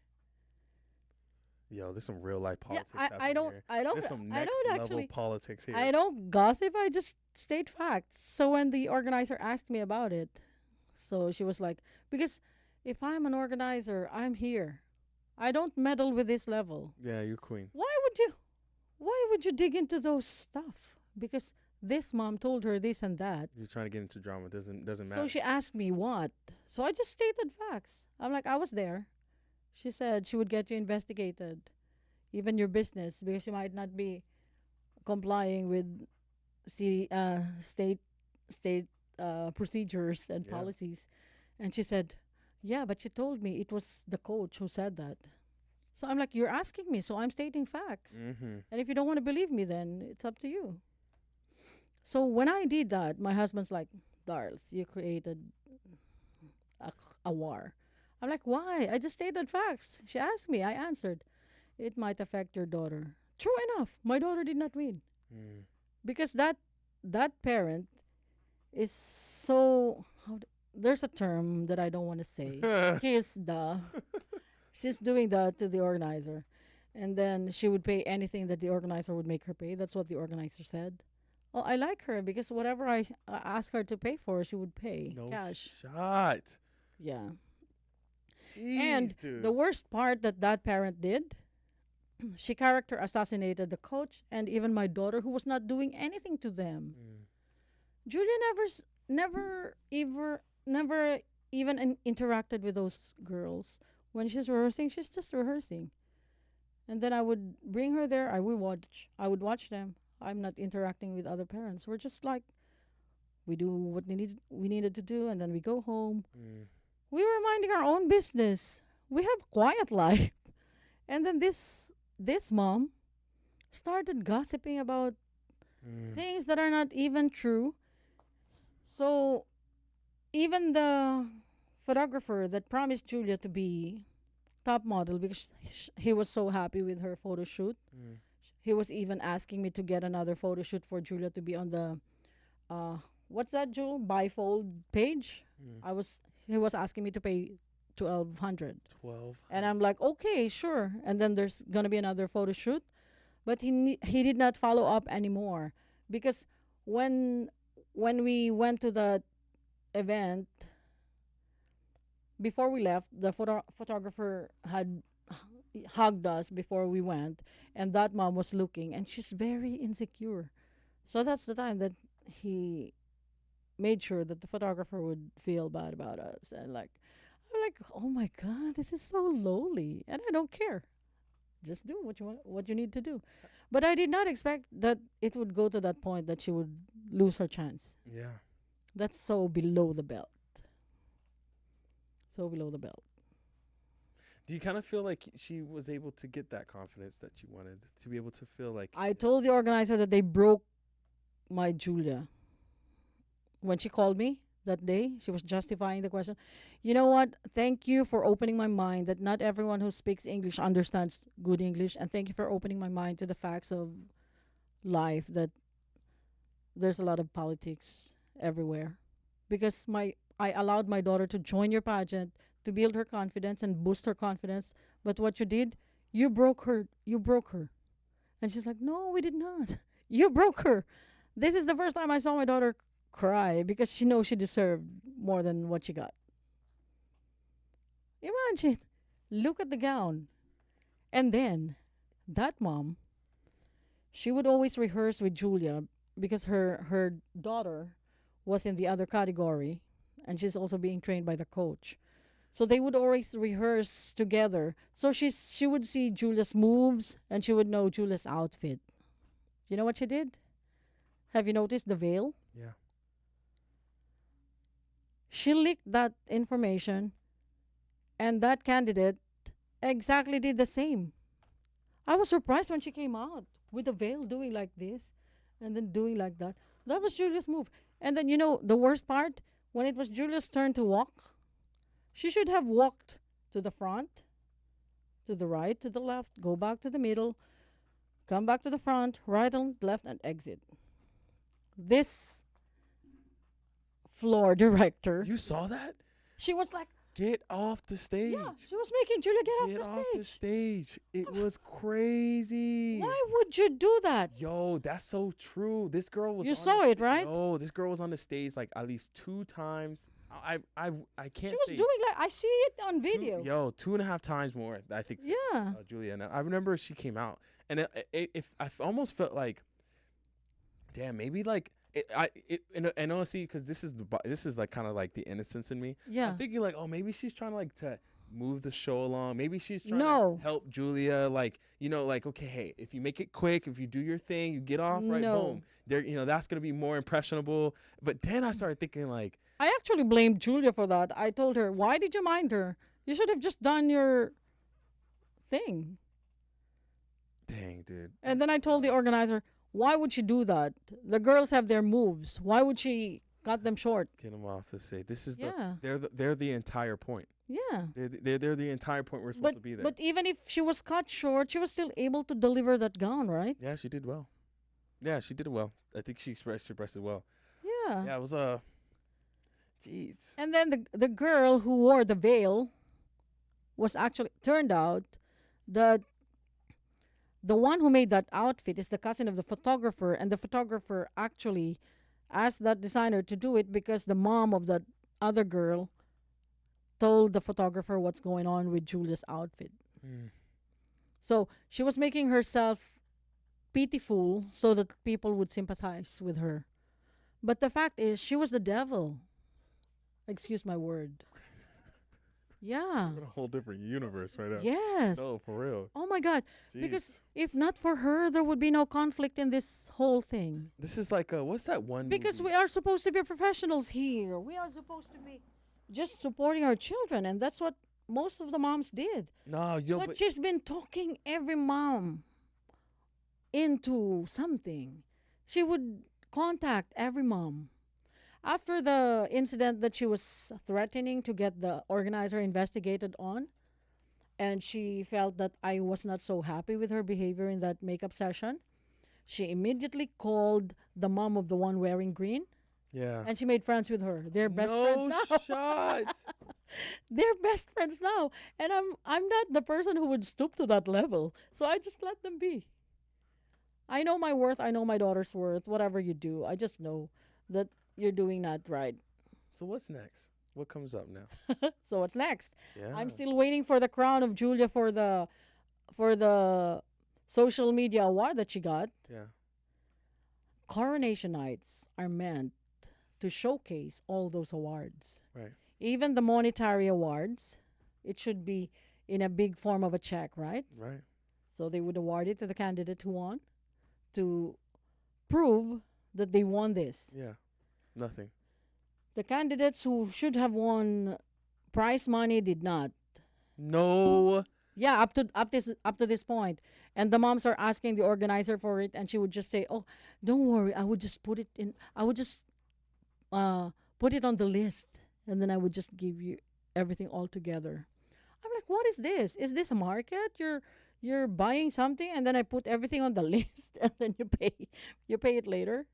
Yo, there's some real life Yeah, politics happening here. I don't, There's some I next don't level actually, politics here. I don't gossip. I just state facts. So when the organizer asked me about it, so she was like, because if I'm an organizer, I'm here. I don't meddle with this level. Yeah, you're queen. Why would you dig into those stuff? Because this mom told her this and that. You're trying to get into drama. Doesn't matter. So she asked me what. So I just stated facts. I'm like, I was there. She said she would get you investigated, even your business, because you might not be complying with state procedures and Yeah. policies. And she said, yeah, but she told me it was the coach who said that. So I'm like, you're asking me, so I'm stating facts. Mm-hmm. And if you don't want to believe me, then it's up to you. So when I did that, my husband's like, Darls, you created a war. I'm like, why? I just stated facts. She asked me. I answered. It might affect your daughter. True enough, my daughter did not win. Mm. Because that parent is so... there's a term that I don't want to say. She's doing that to the organizer. And then she would pay anything that the organizer would make her pay. That's what the organizer said. Oh, I like her because whatever I ask her to pay for, she would pay No cash. shot. Yeah. Jeez, And dude. the worst part that parent did, she character assassinated the coach and even my daughter, who was not doing anything to them. Mm. Julia never even interacted with those girls. When she's rehearsing, she's just rehearsing. And then I would bring her there. I would watch them. I'm not interacting with other parents. We're just like, we do what we needed to do, and then we go home. Mm. We were minding our own business. We have quiet life. And then this mom started gossiping about things that are not even true. So even the photographer that promised Julia to be top model because he was so happy with her photo shoot, Mm. he was even asking me to get another photo shoot for Julia to be on the what's that, Jewel? Bifold page. Mm. He was asking me to pay 1,200. 12. And I'm like, okay, sure. And then there's gonna be another photo shoot, but he did not follow up anymore because when we went to the event, before we left, the photographer had hugged us before we went, and that mom was looking, and she's very insecure. So that's the time that he made sure that the photographer would feel bad about us, and like, I'm like, oh my god, this is so lowly, and I don't care. Just do what you want, what you need to do. But I did not expect that it would go to that point that she would lose her chance. Yeah. That's so below the belt. So below the belt. Do you kind of feel like she was able to get that confidence that you wanted to be able to feel like I told the organizer that they broke my Julia. When she called me that day, she was justifying the question. You know what? Thank you for opening my mind that not everyone who speaks English understands good English. And thank you for opening my mind to the facts of life that there's a lot of politics everywhere. Because I allowed my daughter to join your pageant to build her confidence and boost her confidence. But what you did, you broke her. You broke her. And she's like, no, we did not. You broke her. This is the first time I saw my daughter cry because she knows she deserved more than what she got. Imagine. Look at the gown. And then that mom, she would always rehearse with Julia because her daughter was in the other category and she's also being trained by the coach. So they would always rehearse together. So she would see Julia's moves and she would know Julia's outfit. You know what she did? Have you noticed the veil? Yeah. She leaked that information, and that candidate exactly did the same. I was surprised when she came out with the veil doing like this and then doing like that. That was Julia's move. And then, the worst part, when it was Julia's turn to walk, she should have walked to the front, to the right, to the left, go back to the middle, come back to the front, right and left, and exit. This floor director, You saw that? she was like, Get off the stage. yeah, she was making Julia get Get off off the the stage. stage. It was crazy. Why would you do that? Yo, that's so true. This girl was. You on saw the it, right? Yo, this girl was on the stage like at least 2 times. I can't. She was say doing like, I see it on video. 2.5 times more. I think. Yeah. Julia, and I remember she came out, and if I almost felt like, damn, maybe like and honestly, because this is like kind of like the innocence in me. Yeah. I'm thinking like, oh, maybe she's trying to like to move the show along. Maybe she's trying No. to help Julia. Like, like, okay, hey, if you make it quick, if you do your thing, you get off, right? No. Boom. There, that's gonna be more impressionable. But then I started thinking like, I actually blamed Julia for that. I told her, why did you mind her? You should have just done your thing. dang, dude. And then I told the organizer, why would she do that? The girls have their moves. Why would she cut them short? Get them off the stage. This is Yeah. they're the entire point. Yeah. They're the entire point we're supposed to be there. But even if she was cut short, she was still able to deliver that gown, right? Yeah, she did well. Yeah, she did well. I think she expressed it well. Yeah. Yeah, it was jeez. And then the girl who wore the veil was actually turned out that the one who made that outfit is the cousin of the photographer, and the photographer actually asked that designer to do it because the mom of that other girl told the photographer what's going on with Julia's outfit. Mm. So she was making herself pitiful so that people would sympathize with her. But the fact is, she was the devil. Excuse my word. Yeah. We're in a whole different universe right now. Yes. No, for real. Oh my God. Jeez. Because if not for her, there would be no conflict in this whole thing. This is like what's that one? Because movie? we are supposed to be professionals here. We are supposed to be just supporting our children, and that's what most of the moms did. No, But she's been talking every mom into something. She would contact every mom. After the incident that she was threatening to get the organizer investigated on, and she felt that I was not so happy with her behavior in that makeup session, she immediately called the mom of the one wearing green, yeah. and she made friends with her. They're best friends now. No shot. They're best friends now, and I'm not the person who would stoop to that level. So I just let them be. I know my worth. I know my daughter's worth. Whatever you do, I just know that you're doing that right. So what's next? What comes up now? So what's next? Yeah. I'm still waiting for the crown of Julia for the social media award that she got. Yeah. Coronation nights are meant to showcase all those awards. Right. Even the monetary awards, it should be in a big form of a check, right? Right. So they would award it to the candidate who won to prove that they won this. Yeah. Nothing. The candidates who should have won prize money did not. No. Yeah, up to this point. And the moms are asking the organizer for it, and she would just say, "Oh, don't worry, I would just put it in. I would just put it on the list, and then I would just give you everything all together." I'm like, "What is this? Is this a market? You're buying something, and then I put everything on the list, and then you pay it later."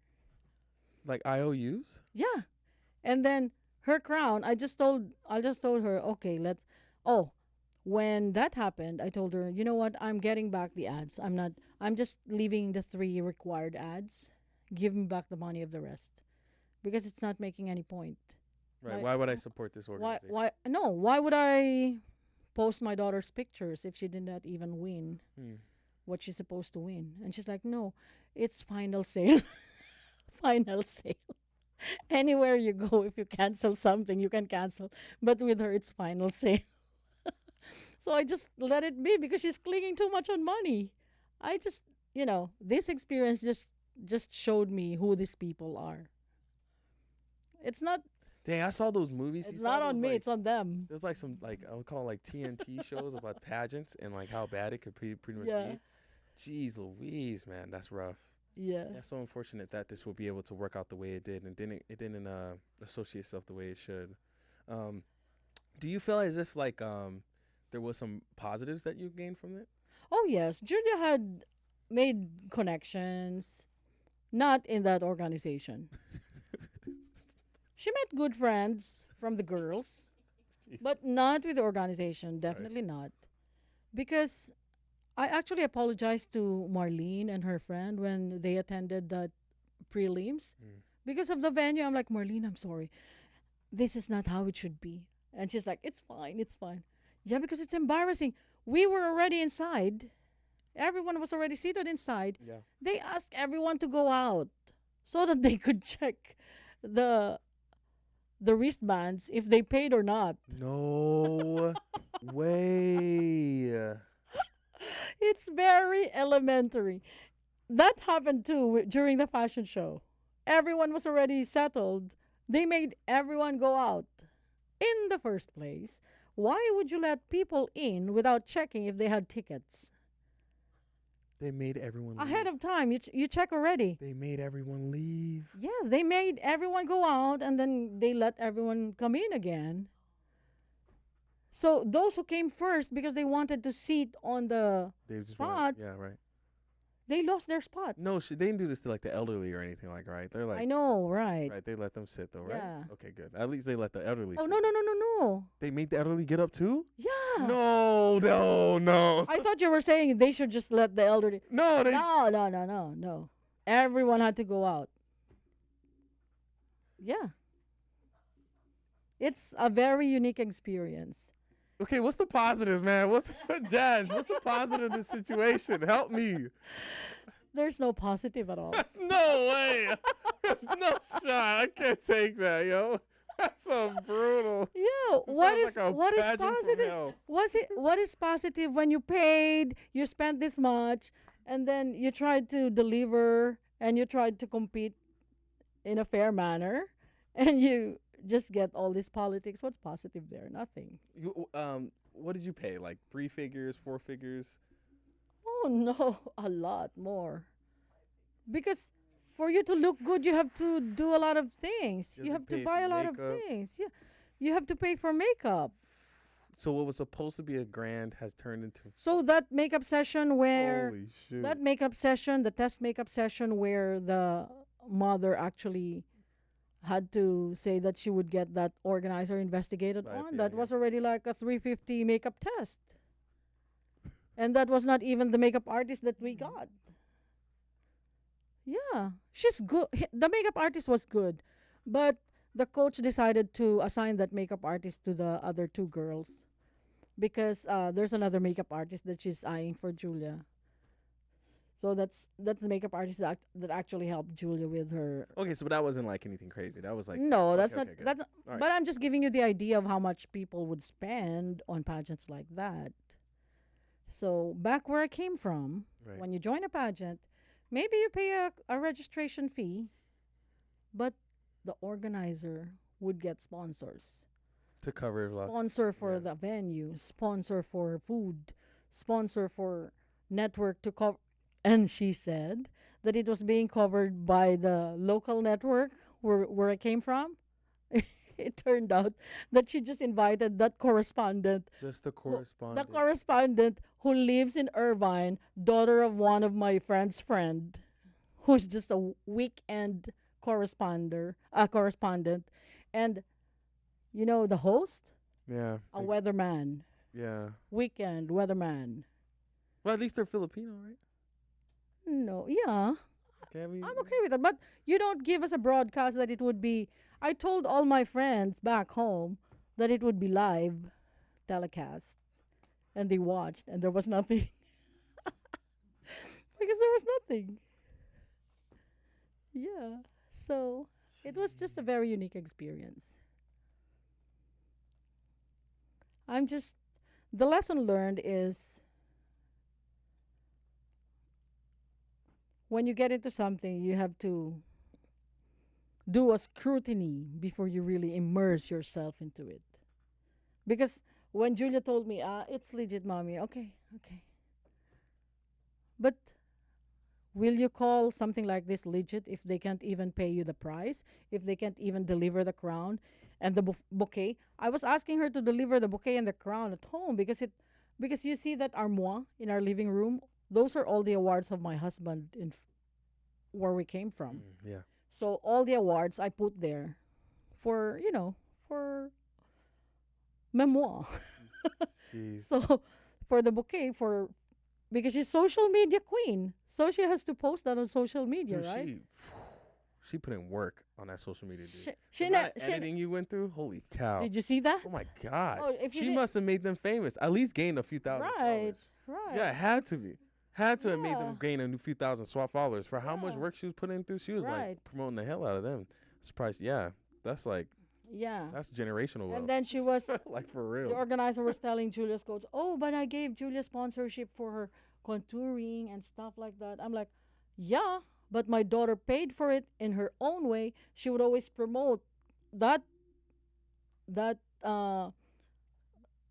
Like IOUs? Yeah. And then her crown, I just told her, okay, when that happened, I told her, you know what, I'm getting back the ads. I'm just leaving the 3 required ads. Give me back the money of the rest. Because it's not making any point. Right. Why would I support this organization? Why would I post my daughter's pictures if she did not even win what she's supposed to win? And she's like, no, it's final sale. Final sale. Anywhere you go, if you cancel something, you can cancel. But with her, it's final say. So I just let it be because she's clinging too much on money. I just, this experience just showed me who these people are. It's not Dang, I saw those movies. You it's saw not on those, me, like, it's on them. there's like some, like, I would call it like TNT shows about pageants and like how bad it could pretty much Yeah. be. Jeez Louise, man, that's rough. Yeah. That's so unfortunate that this will be able to work out the way it did, and it didn't associate itself the way it should. Um, do you feel as if like there was some positives that you gained from it? Oh yes, Julia had made connections, not in that organization. She met good friends from the girls, Jeez. but not with the organization. Definitely not. Because I actually apologized to Marlene and her friend when they attended that prelims. Mm. Because of the venue, I'm like, Marlene, I'm sorry. This is not how it should be. And she's like, it's fine, it's fine. Yeah, because it's embarrassing. We were already inside. Everyone was already seated inside. Yeah. They asked everyone to go out so that they could check the the wristbands if they paid or not. No way. It's very elementary. That happened too during the fashion show. Everyone was already settled. They made everyone go out. In the first place, why would you let people in without checking if they had tickets? They made everyone leave. Ahead of time, you check already. They made everyone leave. Yes, they made everyone go out and then they let everyone come in again. So those who came first because they wanted to sit on the They just spot, yeah, right. they lost their spot. No, they didn't do this to like the elderly or anything like, right? They're like, I know, right? right, they let them sit though, right? Yeah. Okay, good. At least they let the elderly Oh sit. no no no no no! They made the elderly get up too? Yeah. No, no, no. I thought you were saying they should just let the elderly. No, they No no no no no. Everyone had to go out. Yeah. It's a very unique experience. Okay, what's the positive, man? What's Jazz? What's the positive of this situation? Help me. There's no positive at all. That's no way. There's no shot. I can't take that, yo. That's so brutal. Yeah, This what sounds is like a what is pageant from positive? hell. What is positive when you paid, you spent this much, and then you tried to deliver and you tried to compete in a fair manner, and you just get all this politics. What's positive there? Nothing. What did you pay? Like 3 figures, 4 figures? Oh no, a lot more. Because for you to look good, you have to do a lot of things. You You have have to to pay buy for a lot of makeup. things. Yeah, you have to pay for makeup. So what was supposed to be a grand has turned into So that makeup session where holy shoot. that makeup session, the test makeup session where the mother actually had to say that she would get that organizer investigated Right, on, yeah, that yeah. was already like a 350 makeup test. And that was not even the makeup artist that we got. Yeah, she's good. The makeup artist was good, but the coach decided to assign that makeup artist to the other two girls because there's another makeup artist that she's eyeing for Julia. So that's the makeup artist that actually helped Julia with her. Okay, so but that wasn't like anything crazy. That was like No, that's okay, not. okay, good. That's not, All right. But I'm just giving you the idea of how much people would spend on pageants like that. So back where I came from, right. when you join a pageant, maybe you pay a registration fee, but the organizer would get sponsors. To cover a lot. Sponsor for yeah. the venue, sponsor for food, sponsor for network to cover. And she said that it was being covered by the local network where I came from. It turned out that she just invited that correspondent, Just the the correspondent. correspondent who lives in Irvine, daughter of one of my friend's friend, who's just a weekend correspondent, and the host, yeah. a like- weatherman, yeah. weekend weatherman. Well, at least they're Filipino, right? No, yeah, Can we? I'm okay with that, but you don't give us a broadcast that it would be. I told all my friends back home that it would be live telecast, and they watched, and there was nothing because there was nothing. Yeah, so It was just a very unique experience. I'm just the lesson learned is when you get into something, you have to do a scrutiny before you really immerse yourself into it. Because when Julia told me, it's legit, mommy, okay, okay. But will you call something like this legit if they can't even pay you the price, if they can't even deliver the crown and the bouquet? I was asking her to deliver the bouquet and the crown at home because you see that armoire in our living room. Those are all the awards of my husband where we came from. Yeah. So all the awards I put there for for memoir. Jeez. So for the bouquet for because she's social media queen, so she has to post that on social media, Dude, right? she put in work on that social media, dude. She The amount of editing you went through, holy cow! Did you see that? Oh my god! Oh, if you She did- must have made them famous. At least gained a few thousand Right, followers. right. Yeah, it had to be. Had to have made Yeah. them gain a few thousand swap followers for how much Yeah. work she was putting through. She was Right. like promoting the hell out of them. Surprised, yeah. That's like Yeah. that's generational wealth. And then she was like for the real. organizer was telling Julia's coach, "Oh, but I gave Julia sponsorship for her contouring and stuff like that." I'm like, "Yeah, but my daughter paid for it in her own way. She would always promote that that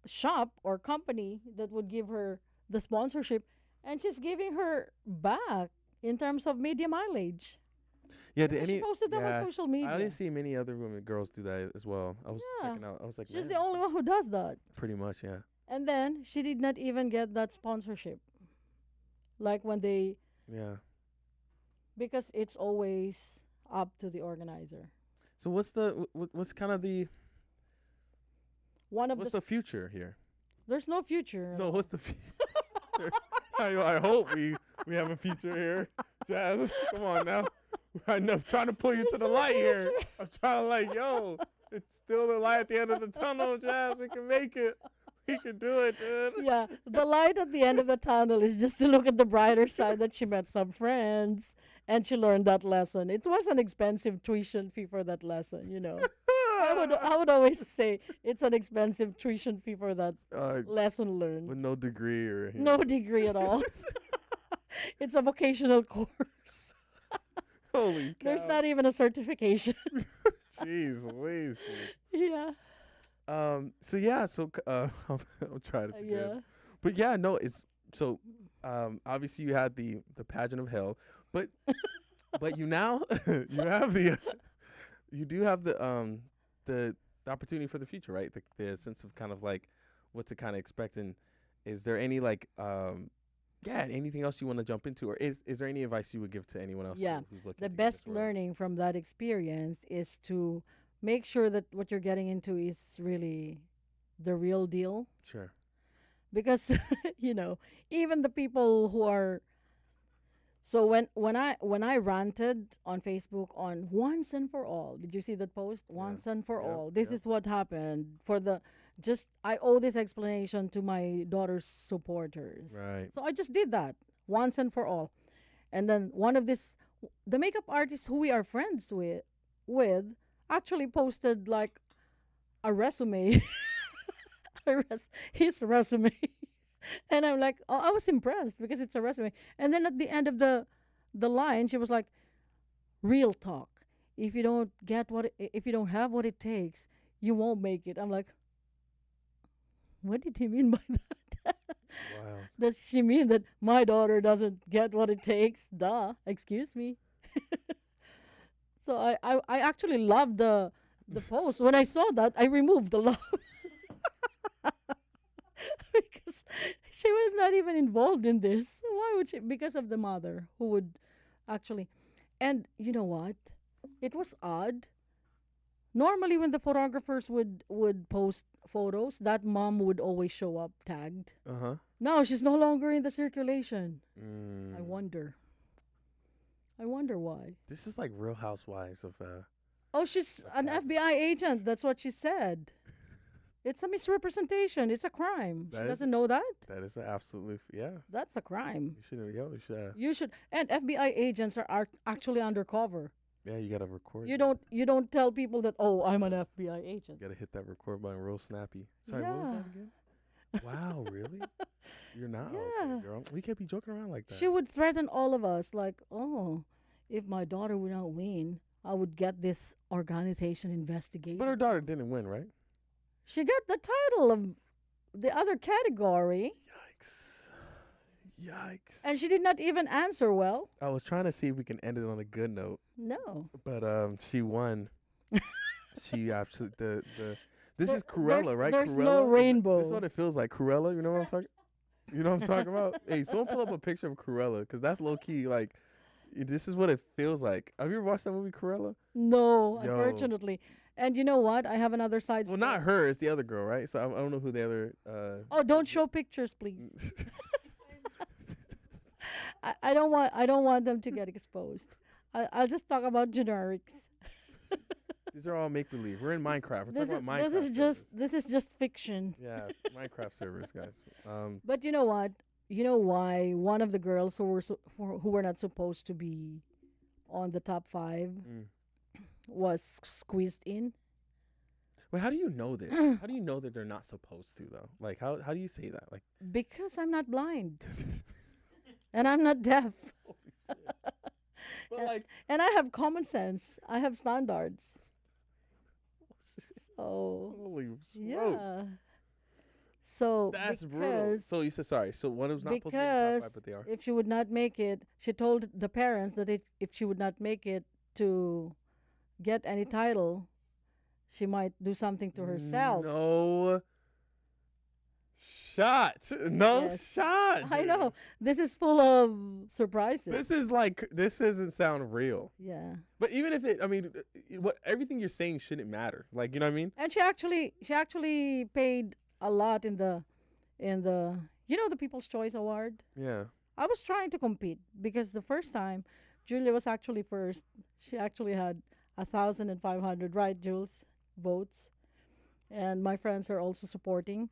shop or company that would give her the sponsorship, and she's giving her back in terms of media mileage." Yeah, And she posted that on social media. I didn't see many other women girls do that as well. I was Yeah. checking out. I was like, She's man, the only one who does that. pretty much, yeah. And then she did not even get that sponsorship. Like when they, Yeah. because it's always up to the organizer. So what's kind of the One of what's the, the future here? there's no future. No, what's the future? I hope we have a future here. Jazz, come on now. I'm trying to pull you to the light here. I'm trying to like, yo, it's still the light at the end of the tunnel, Jazz. We can make it. We can do it, dude. Yeah, the light at the end of the tunnel is just to look at the brighter side that she met some friends and she learned that lesson. It was an expensive tuition fee for that lesson, you know. I would always say it's an expensive tuition fee for that lesson learned. With no degree or No degree at all. It's a vocational course. Holy cow. There's not even a certification. Jeez Louise. Yeah. So yeah, I'll try this again. Yeah. But yeah, no, it's so obviously you had the pageant of hell, but but you now you have you do have the opportunity for the future, right? The sense of kind of like what to kind of expect. And is there any like anything else you want to jump into, or is there any advice you would give to anyone else who's looking The to get best into it? learning from that experience is to make sure that what you're getting into is really the real deal. Sure. Because even the people who are so when I ranted on Facebook on once and for all, did you see that post? Once and for Yep, all, this yep. is what happened for the just I owe this explanation to my daughter's supporters. Right. So I just did that once and for all. And then the makeup artist who we are friends with actually posted like a resume, his resume. And I'm like, oh, I was impressed because it's a resume. And then at the end of the line, she was like, real talk. If you don't have what it takes, you won't make it. I'm like, what did he mean by that? Wow. Does she mean that my daughter doesn't get what it takes? Duh. Excuse me. So I actually loved the post. When I saw that, I removed the love. Because she was not even involved in this. Why would she? Because of the mother who would actually. And you know what? It was odd. Normally, when the photographers would post photos, that mom would always show up tagged. Uh-huh. No, she's no longer in the circulation. Mm. I wonder why. This is like Real Housewives of Oh, she's an FBI agent. That's what she said. It's a misrepresentation. It's a crime. That She is- doesn't know that? that is absolutely yeah. That's a crime. You should You should. And FBI agents are actually undercover. Yeah, you gotta record. You don't tell people that, oh, I'm an FBI agent. You gotta hit that record button real snappy. Sorry, what was Yeah. that again? Wow, really? You're not Yeah. okay, girl. We can't be joking around like that. She would threaten all of us, like, oh, if my daughter would not win, I would get this organization investigated. But her daughter didn't win, right? She got the title of the other category, Yikes. Yikes. and she did not even answer well. I was trying to see if we can end it on a good note, No. but she won. She absolutely this is There- Cruella, right? there's Cruella? no This rainbow. is what it feels like. Cruella, you know what I'm talking? You know what I'm talking about? Hey, someone pull up a picture of Cruella, because that's low key like. This is what it feels like. Have you ever watched that movie Cruella? No, Yo. unfortunately. And you know what? I have another side Well, story. not her. It's the other girl, right? So I don't know who the other. Oh, don't show pictures, please. I don't want them to get exposed. I'll just talk about generics. These are all make believe. We're in Minecraft. We're This talking is about Minecraft. this is just fiction. Yeah, Minecraft servers, guys. But you know what? You know why one of the girls who were not supposed to be on the top 5 was squeezed in? Wait, how do you know this? How do you know that they're not supposed to though? Like, how do you say that? Like, Because I'm not blind. And I'm not deaf. but like, And I have common sense. I have standards. So holy smokes. yeah. So That's brutal. because So you said sorry. So one was not supposed to be in the because top 5, but they are. if she would not make it, she told the parents that if she would not make it to get any title, she might do something to herself. No shot. No Yes. shot. I dude. know. This is full of surprises. This is like, this doesn't sound real. Yeah. But even if it, I mean, what everything you're saying shouldn't matter. Like, you know what I mean? And she actually paid a lot in the the People's Choice Award. Yeah. I was trying to compete because the first time Julia was actually first. She actually had 1,500, right, Jules, votes, and my friends are also supporting.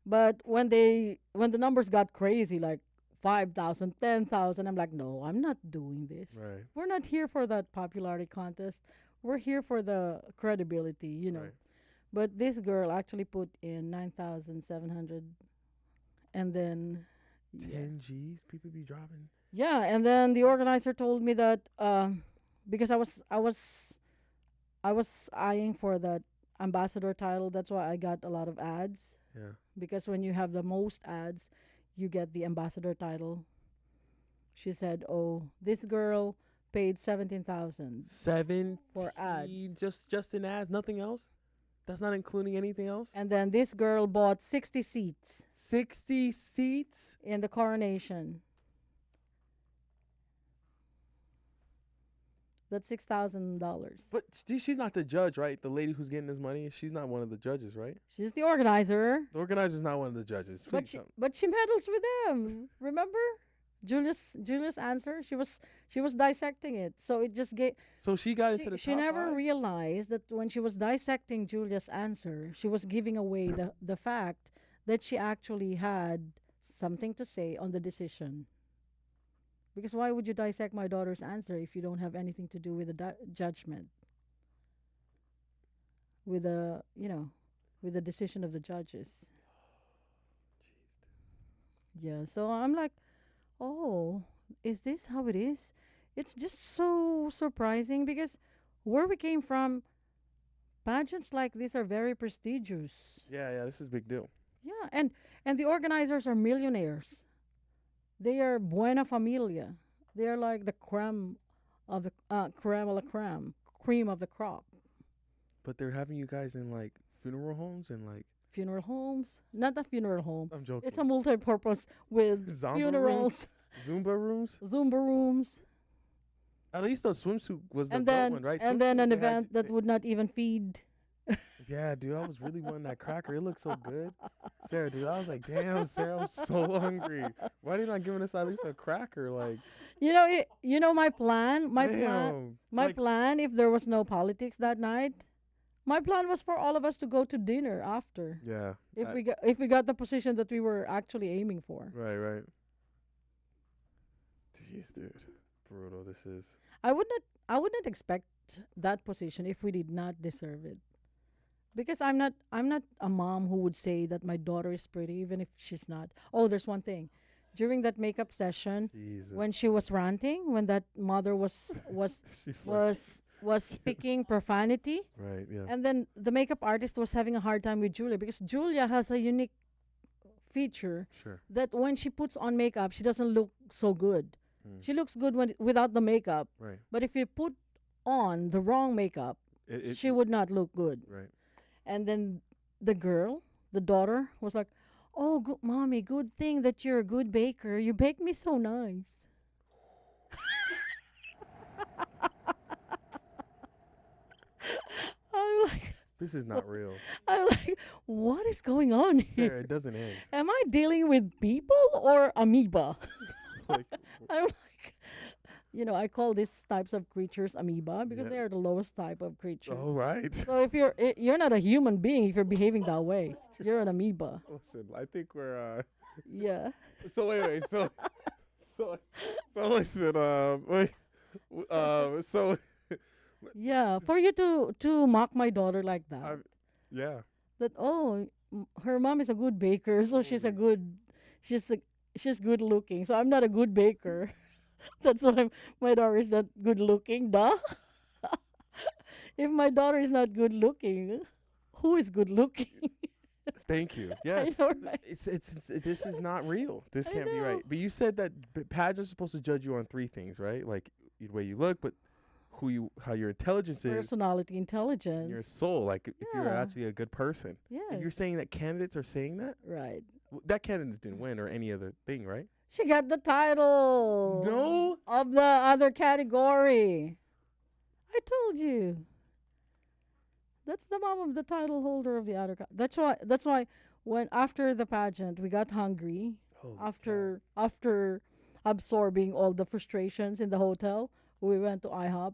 But when the numbers got crazy, like 5,000, 10,000, I'm like, no, I'm not doing this. Right. We're not here for that popularity contest. We're here for the credibility, you know. Right. But this girl actually put in 9,700, and then 10 G's people be dropping. yeah, and then the organizer told me that because I was eyeing for that ambassador title. That's why I got a lot of ads. Yeah. Because when you have the most ads, you get the ambassador title. She said, "Oh, this girl paid 17,000 17 for ads, just in ads, nothing else. That's not including anything else. and then this girl bought 60 seats 60 seats. in the coronation. That's $6,000. But she's not the judge, right? The lady who's getting this money, she's not one of the judges, right? She's the organizer, The organizer's not one of the judges. but she meddles with them. Remember, Julia's answer. She was dissecting it, so it just gave. So she got into the She top never 5? realized that when she was dissecting Julia's answer, she was giving away the fact that she actually had something to say on the decision. Because why would you dissect my daughter's answer if you don't have anything to do with the judgment? With with the decision of the judges. Yeah, so I'm like, oh, is this how it is? It's just so surprising because where we came from, pageants like this are very prestigious. Yeah, this is a big deal. Yeah, and the organizers are millionaires. They are buena familia. They are like the creme of the creme a la creme, cream of the crop. But they're having you guys in like funeral homes and like, Funeral homes, not a funeral home. I'm joking. It's a multi-purpose with Zomba funerals, Zumba rooms. Zumba rooms, At least the swimsuit was the and goat then one, right? and then Swimsuit, an they had event you- that would not even feed. Yeah, dude, I was really wanting that cracker. It looked so good. Sarah, dude, I was like, damn, Sarah, I'm so hungry. Why are you not giving us at least a cracker? Like, My plan. damn. My Like, plan. If there was no politics that night, my plan was for all of us to go to dinner after. yeah. If we got the position that we were actually aiming for. Right. Jeez, dude. brutal. This is. I would not expect that position if we did not deserve it. Because I'm not a mom who would say that my daughter is pretty even if she's not. Oh, there's one thing. During that makeup session, Jesus. when she was ranting, when that mother She's like. was speaking profanity, Right. Yeah. and then the makeup artist was having a hard time with Julia because Julia has a unique feature Sure. that when she puts on makeup, she doesn't look so good. Mm. She looks good when without the makeup, Right. but if you put on the wrong makeup, It. she would not look good. Right. And then the daughter, was like, "Oh, good mommy, good thing that you're a good baker. You bake me so nice." I'm like, This is not real, I'm like, what is going on here? Sarah. It doesn't end. Am I dealing with people or amoeba? Like. I'm like, I call these types of creatures amoeba because Yeah. they are the lowest type of creature. Oh right. So if you're not a human being if you're behaving that way, you're an amoeba. Listen, I think we're. Yeah. So wait. So. So listen. Wait. So. Yeah, for you to mock my daughter like that. Yeah. That her mom is a good baker, so she's a, she's good looking. So I'm not a good baker. That's why my daughter is not good looking. Duh. If my daughter is not good looking, who is good looking? Thank you. Yes. know, right? It's this is not real. This I can't be know. right. But you said that pageants are supposed to judge you on three things, right? Like the way you look, but how your intelligence is, Personality, and intelligence. your soul. Like if you're Yeah. actually a good person. Yes. And you're saying that candidates are saying that? Right. That candidate didn't win or any other thing, right? She got the title. No. Of the other category. I told you. That's the mom of the title holder of the other. That's why when after the pageant we got hungry Holy after absorbing all the frustrations in the hotel, we went to IHOP,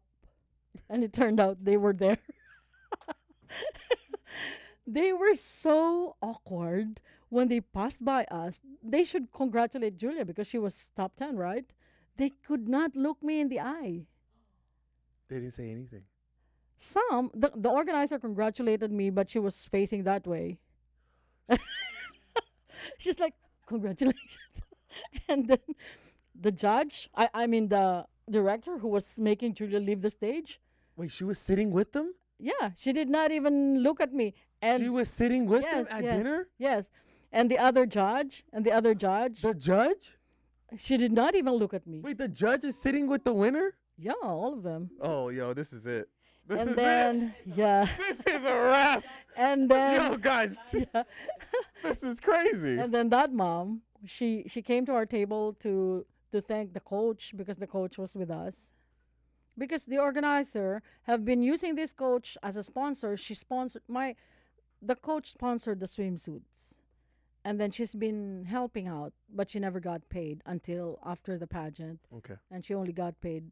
and it turned out they were there. They were so awkward when they passed by us. They should congratulate Julia because she was top 10, right? They could not look me in the eye. They didn't say anything. The organizer congratulated me, but she was facing that way. She's like, "Congratulations." And then the judge, I mean the director who was making Julia leave the stage, Wait, she was sitting with them? yeah, she did not even look at me. And She was sitting with yes, them at yes. dinner? yes, and the other judge, The judge? she did not even look at me. Wait, the judge is sitting with the winner? Yeah, all of them. Oh, yo, this is it. This And is then yeah, it. This is a wrap. and Yo, then guys, yeah. this is crazy. And then that mom, she came to our table to thank the coach because the coach was with us. Because the organizer have been using this coach as a sponsor. The coach sponsored the swimsuits. And then she's been helping out, but she never got paid until after the pageant, Okay. and she only got paid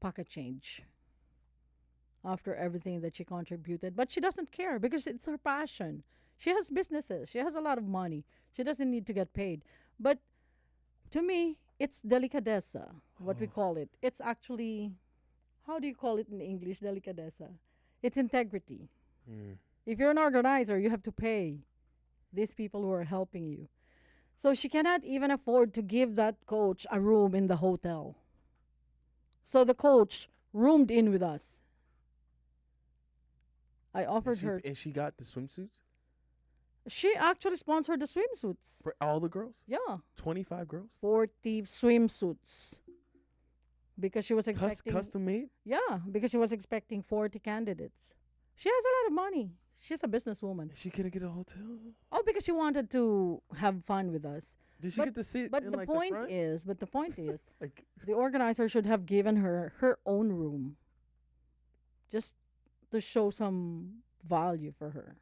pocket change after everything that she contributed. But she doesn't care because it's her passion. She has businesses. She has a lot of money. She doesn't need to get paid. But to me, it's delicadeza, what we call it. It's actually, how do you call it in English, delicadeza? It's integrity. Mm. If you're an organizer, you have to pay these people who are helping you. So she cannot even afford to give that coach a room in the hotel. So the coach roomed in with us. I offered her. And she got the swimsuits She actually sponsored the swimsuits. for all the girls? Yeah, 25 girls? 40 swimsuits. Because she was expecting. Custom made? Yeah, because she was expecting 40 candidates. She has a lot of money. She's a businesswoman. Is she going to get a hotel? Oh, because she wanted to have fun with us. Did she But- get to sit But in the like point the front? is, but the point is, Like, the organizer should have given her own room, just to show some value for her.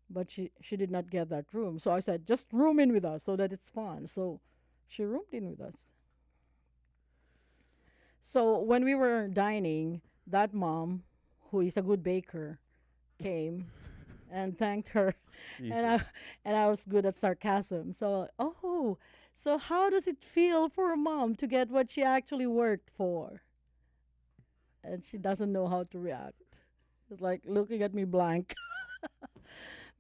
But she did not get that room. So I said, just room in with us so that it's fun. So she roomed in with us. So when we were dining, that mom, who is a good baker, came and thanked her and Jesus. I was good at sarcasm. So, oh, so how does it feel for a mom to get what she actually worked for? And she doesn't know how to react. It's like looking at me blank.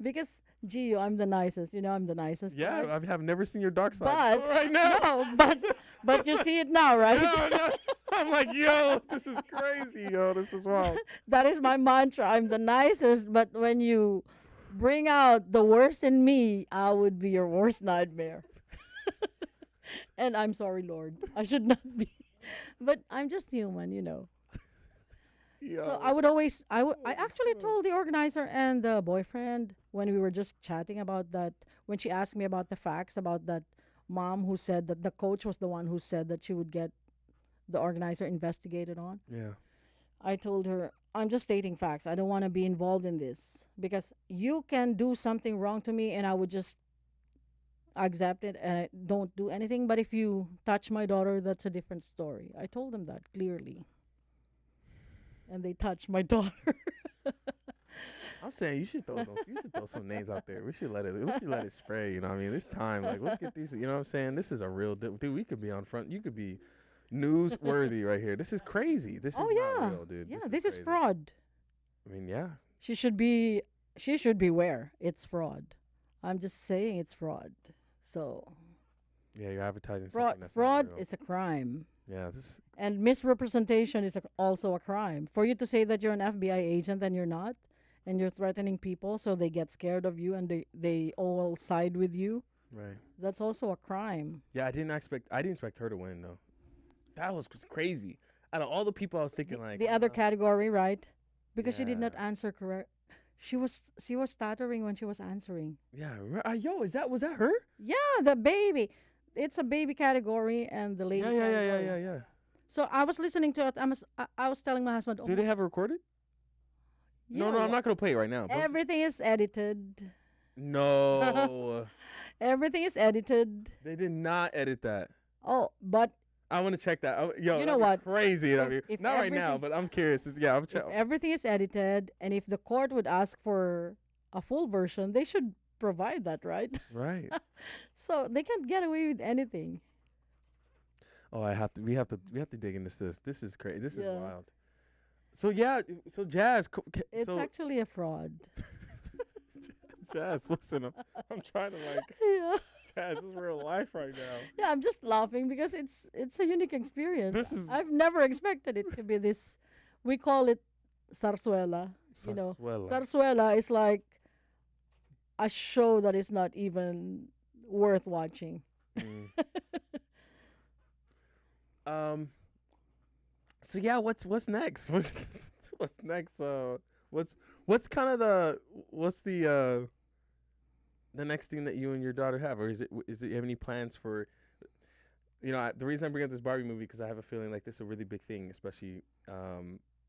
Because, gee, I'm the nicest. You know, I'm the nicest, Yeah, right? I have never seen your dark side But right now. no, but you see it now, right? No, no. I'm like, yo, this is crazy, yo. This is wild. That is my mantra. I'm the nicest, but when you bring out the worst in me, I would be your worst nightmare. And I'm sorry, Lord. I should not be. But I'm just human, you know. So Yo. I would always I Holy actually smokes. told the organizer and the boyfriend when we were just chatting about that, when she asked me about the facts about that mom who said that the coach was the one who said that she would get the organizer investigated on. Yeah. I told her, I'm just stating facts. I don't want to be involved in this because you can do something wrong to me and I would just accept it and I don't do anything. But if you touch my daughter, that's a different story. I told them that clearly. And they touched my daughter. I'm saying you should throw some names out there. We should let it spray. You know what I mean? This time, like, let's get these. You know what I'm saying? This is a real dude. We could be on front. You could be newsworthy right here. This is crazy. This is Oh not yeah. real, dude. Yeah, this is crazy. fraud. I mean, yeah. She should beware. It's fraud. I'm just saying it's fraud. So Yeah, you're advertising fraud something that's fraud not real. is a crime. Yeah, this. And misrepresentation is also a crime. For you to say that you're an FBI agent and you're not, and you're threatening people so they get scared of you and they all side with you, Right. that's also a crime. Yeah, I didn't expect her to win though. That was crazy. Out of all the people, I was thinking like The other category, right? Because she did not Yeah. answer correct. She was stuttering when she was answering. Yeah, yo, was that her? Yeah, the baby. It's a baby category and the lady category. Yeah. So I was listening to it. I was telling my husband, oh, Do they have it recorded? yeah, No, I'm not gonna play it right now. everything is edited. No, Everything is edited. they did not edit that. Oh, but I want to check that. Yo, You know that'd be what? Crazy. If Not right now, everything- but I'm curious. Yeah, I'm if checking. everything is edited, and if the court would ask for a full version, they should provide that, right? Right. So they can't get away with anything. Oh, I have to. We have to dig into this. This is crazy. This is Yeah. wild. So yeah. So Jazz. It's So actually a fraud. Jazz, listen. I'm trying to like. Yeah. Jazz, this is real life right now. Yeah, I'm just laughing because it's a unique experience. This is- I've never expected it to be this. We call it zarzuela. You know, Sarsuela. zarzuela is like a show that is not even worth watching. Mm. So yeah, what's next? What's next? What's kind of the next thing that you and your daughter have, or is it you have any plans for? You know, the reason I bring up this Barbie movie because I have a feeling like this is a really big thing, especially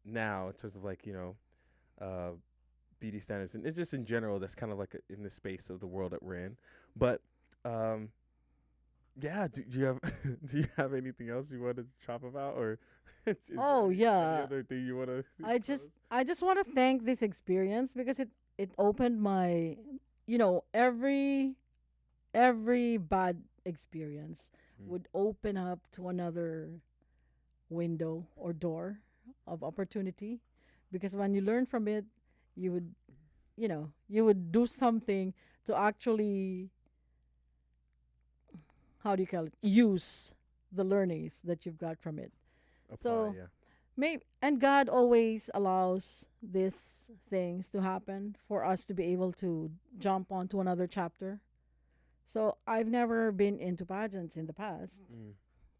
now in terms of like beauty standards and it's just in general. That's kind of like in the space of the world that we're in. But yeah, do you have do you have anything else you want to chop about, or is there Oh any yeah. other thing you want to? I just want to thank this experience because it opened my, every bad experience Mm. would open up to another window or door of opportunity, because when you learn from it, you would you would do something to actually, how do you call it, use the learnings that you've got from it. So yeah. maybe, and God always allows these things to happen for us to be able to jump onto another chapter. So I've never been into pageants in the past, Mm.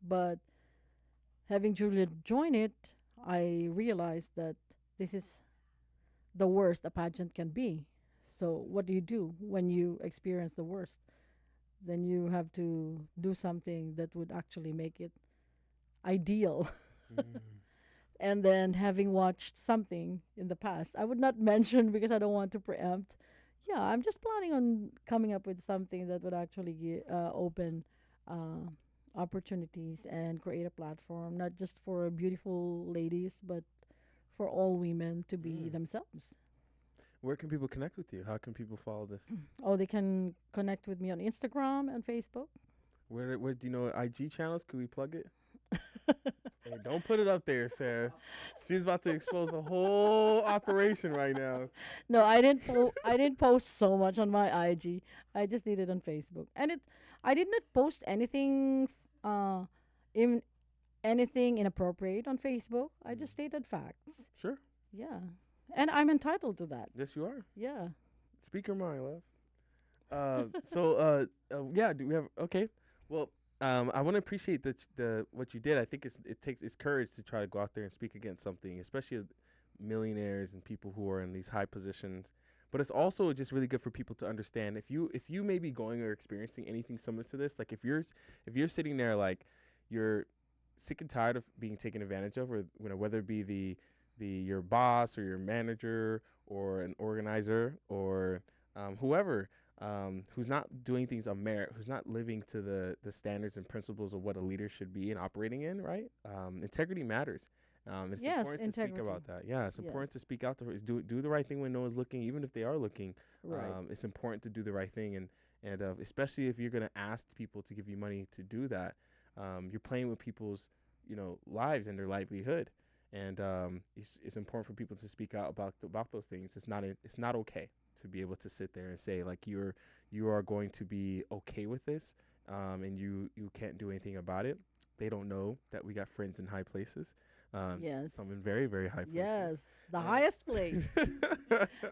but having Julia join it, I realized that this is the worst a pageant can be. So what do you do when you experience the worst? Then you have to do something that would actually make it ideal. Mm. And then having watched something in the past, I would not mention because I don't want to preempt. Yeah, I'm just planning on coming up with something that would actually open uh, opportunities and create a platform, not just for beautiful ladies, but for all women to be Mm. themselves. Where can people connect with you? How can people follow this? Oh, they can connect with me on Instagram and Facebook. Where do you know IG channels? Can we plug it? Hey, don't put it up there, Sarah. She's about to expose the whole operation right now. No, I didn't post so much on my IG. I just did it on Facebook, and I did not post anything, in anything inappropriate on Facebook. I just stated facts. Sure. Yeah, and I'm entitled to that. Yes, you are. Yeah. Speak your mind, love. Yeah. Do we have? Okay. Well, I want to appreciate the what you did. I think it's courage to try to go out there and speak against something, especially as millionaires and people who are in these high positions. But it's also just really good for people to understand if you may be going or experiencing anything similar to this. Like if you're sitting there like you're sick and tired of being taken advantage of, or whether it be the your boss or your manager or an organizer or whoever, who's not doing things on merit, who's not living to the standards and principles of what a leader should be and operating in, right? Integrity matters. It's Yes, important to speak integrity. about that. Yeah, it's important Yes. to speak out. Do the right thing when no one's looking, even if they are looking. Right. It's important to do the right thing, and especially if you're gonna ask people to give you money to do that, you're playing with people's lives and their livelihood, and it's important for people to speak out about those things. It's not okay to be able to sit there and say like you are going to be okay with this, and you can't do anything about it. They don't know that we got friends in high places. Yes. Some in very, very high places. Yes, the Uh, highest place.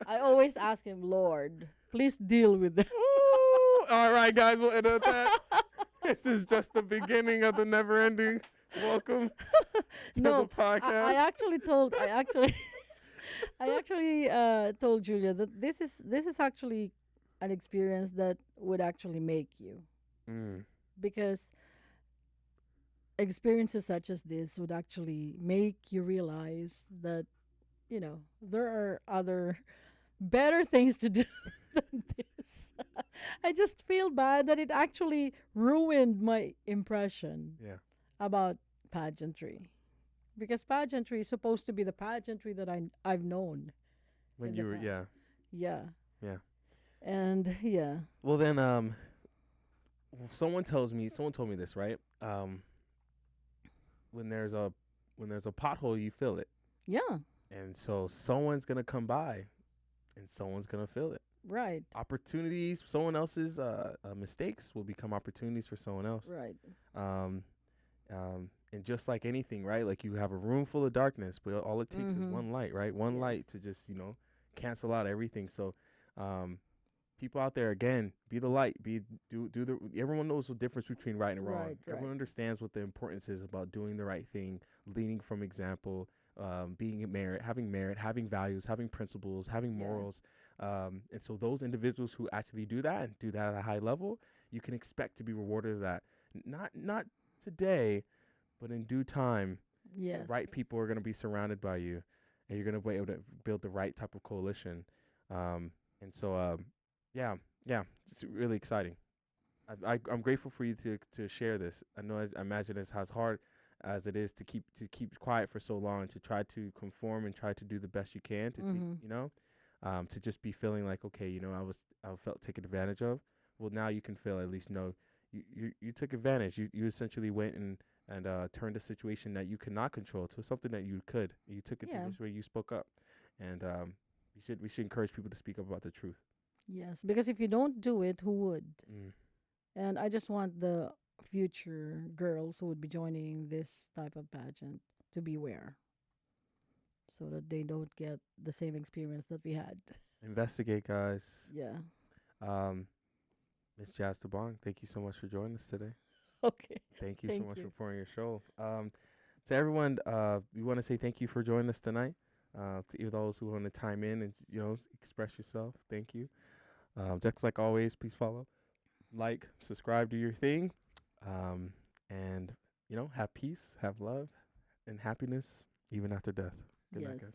I always ask him, Lord, please deal with them. Ooh, all right, guys, we'll end it at that. This is just the beginning of the never ending. Welcome to No, the podcast. I actually told I actually told Julia that this is actually an experience that would actually make you, Mm, because experiences such as this would actually make you realize that there are other better things to do than this. I just feel bad that it actually ruined my impression yeah. about pageantry, because pageantry is supposed to be the pageantry that I've known When in you the were, past. yeah. Yeah. Yeah. And yeah. Well, then, someone told me this, right? When there's a pothole, you fill it, Yeah. and so someone's gonna come by, and someone's gonna fill it. Right. Opportunities, someone else's mistakes will become opportunities for someone else. Right. Um, and just like anything, right? Like you have a room full of darkness, but all it takes is Mhm. one light, right? One Yes. light to just cancel out everything. So, people out there, again, be the light. Everyone knows the difference between right and wrong. Right, Everyone right. understands what the importance is about doing the right thing, leading from example, being in merit, having values, having principles, having Yeah. morals. And so those individuals who actually do that and do that at a high level, you can expect to be rewarded for that. Not today, but in due time, the Yes. right people are going to be surrounded by you, and you're going to be able to build the right type of coalition. And so, yeah, it's really exciting. I'm grateful for you to share this. I imagine it's as hard as it is to keep quiet for so long, to try to conform and try to do the best you can Mhm. to just be feeling like, okay, I felt taken advantage of. Well, now you can feel, at least know you took advantage. You essentially went and turned a situation that you could not control to something that you could. You took it to Yeah. this way. You spoke up, and we should encourage people to speak up about the truth. Yes, because if you don't do it, who would? Mm. And I just want the future girls who would be joining this type of pageant to beware, so that they don't get the same experience that we had. Investigate, guys. Yeah. Um, Miss Jazz Tabong, thank you so much for joining us today. Okay. Thank you so Thank much you. for pouring your show. To everyone, we want to say thank you for joining us tonight. To those who want to chime in and express yourself, thank you. Just like always, please follow, like, subscribe, do your thing, and have peace, have love, and happiness even after death. Good night, Yes. guys.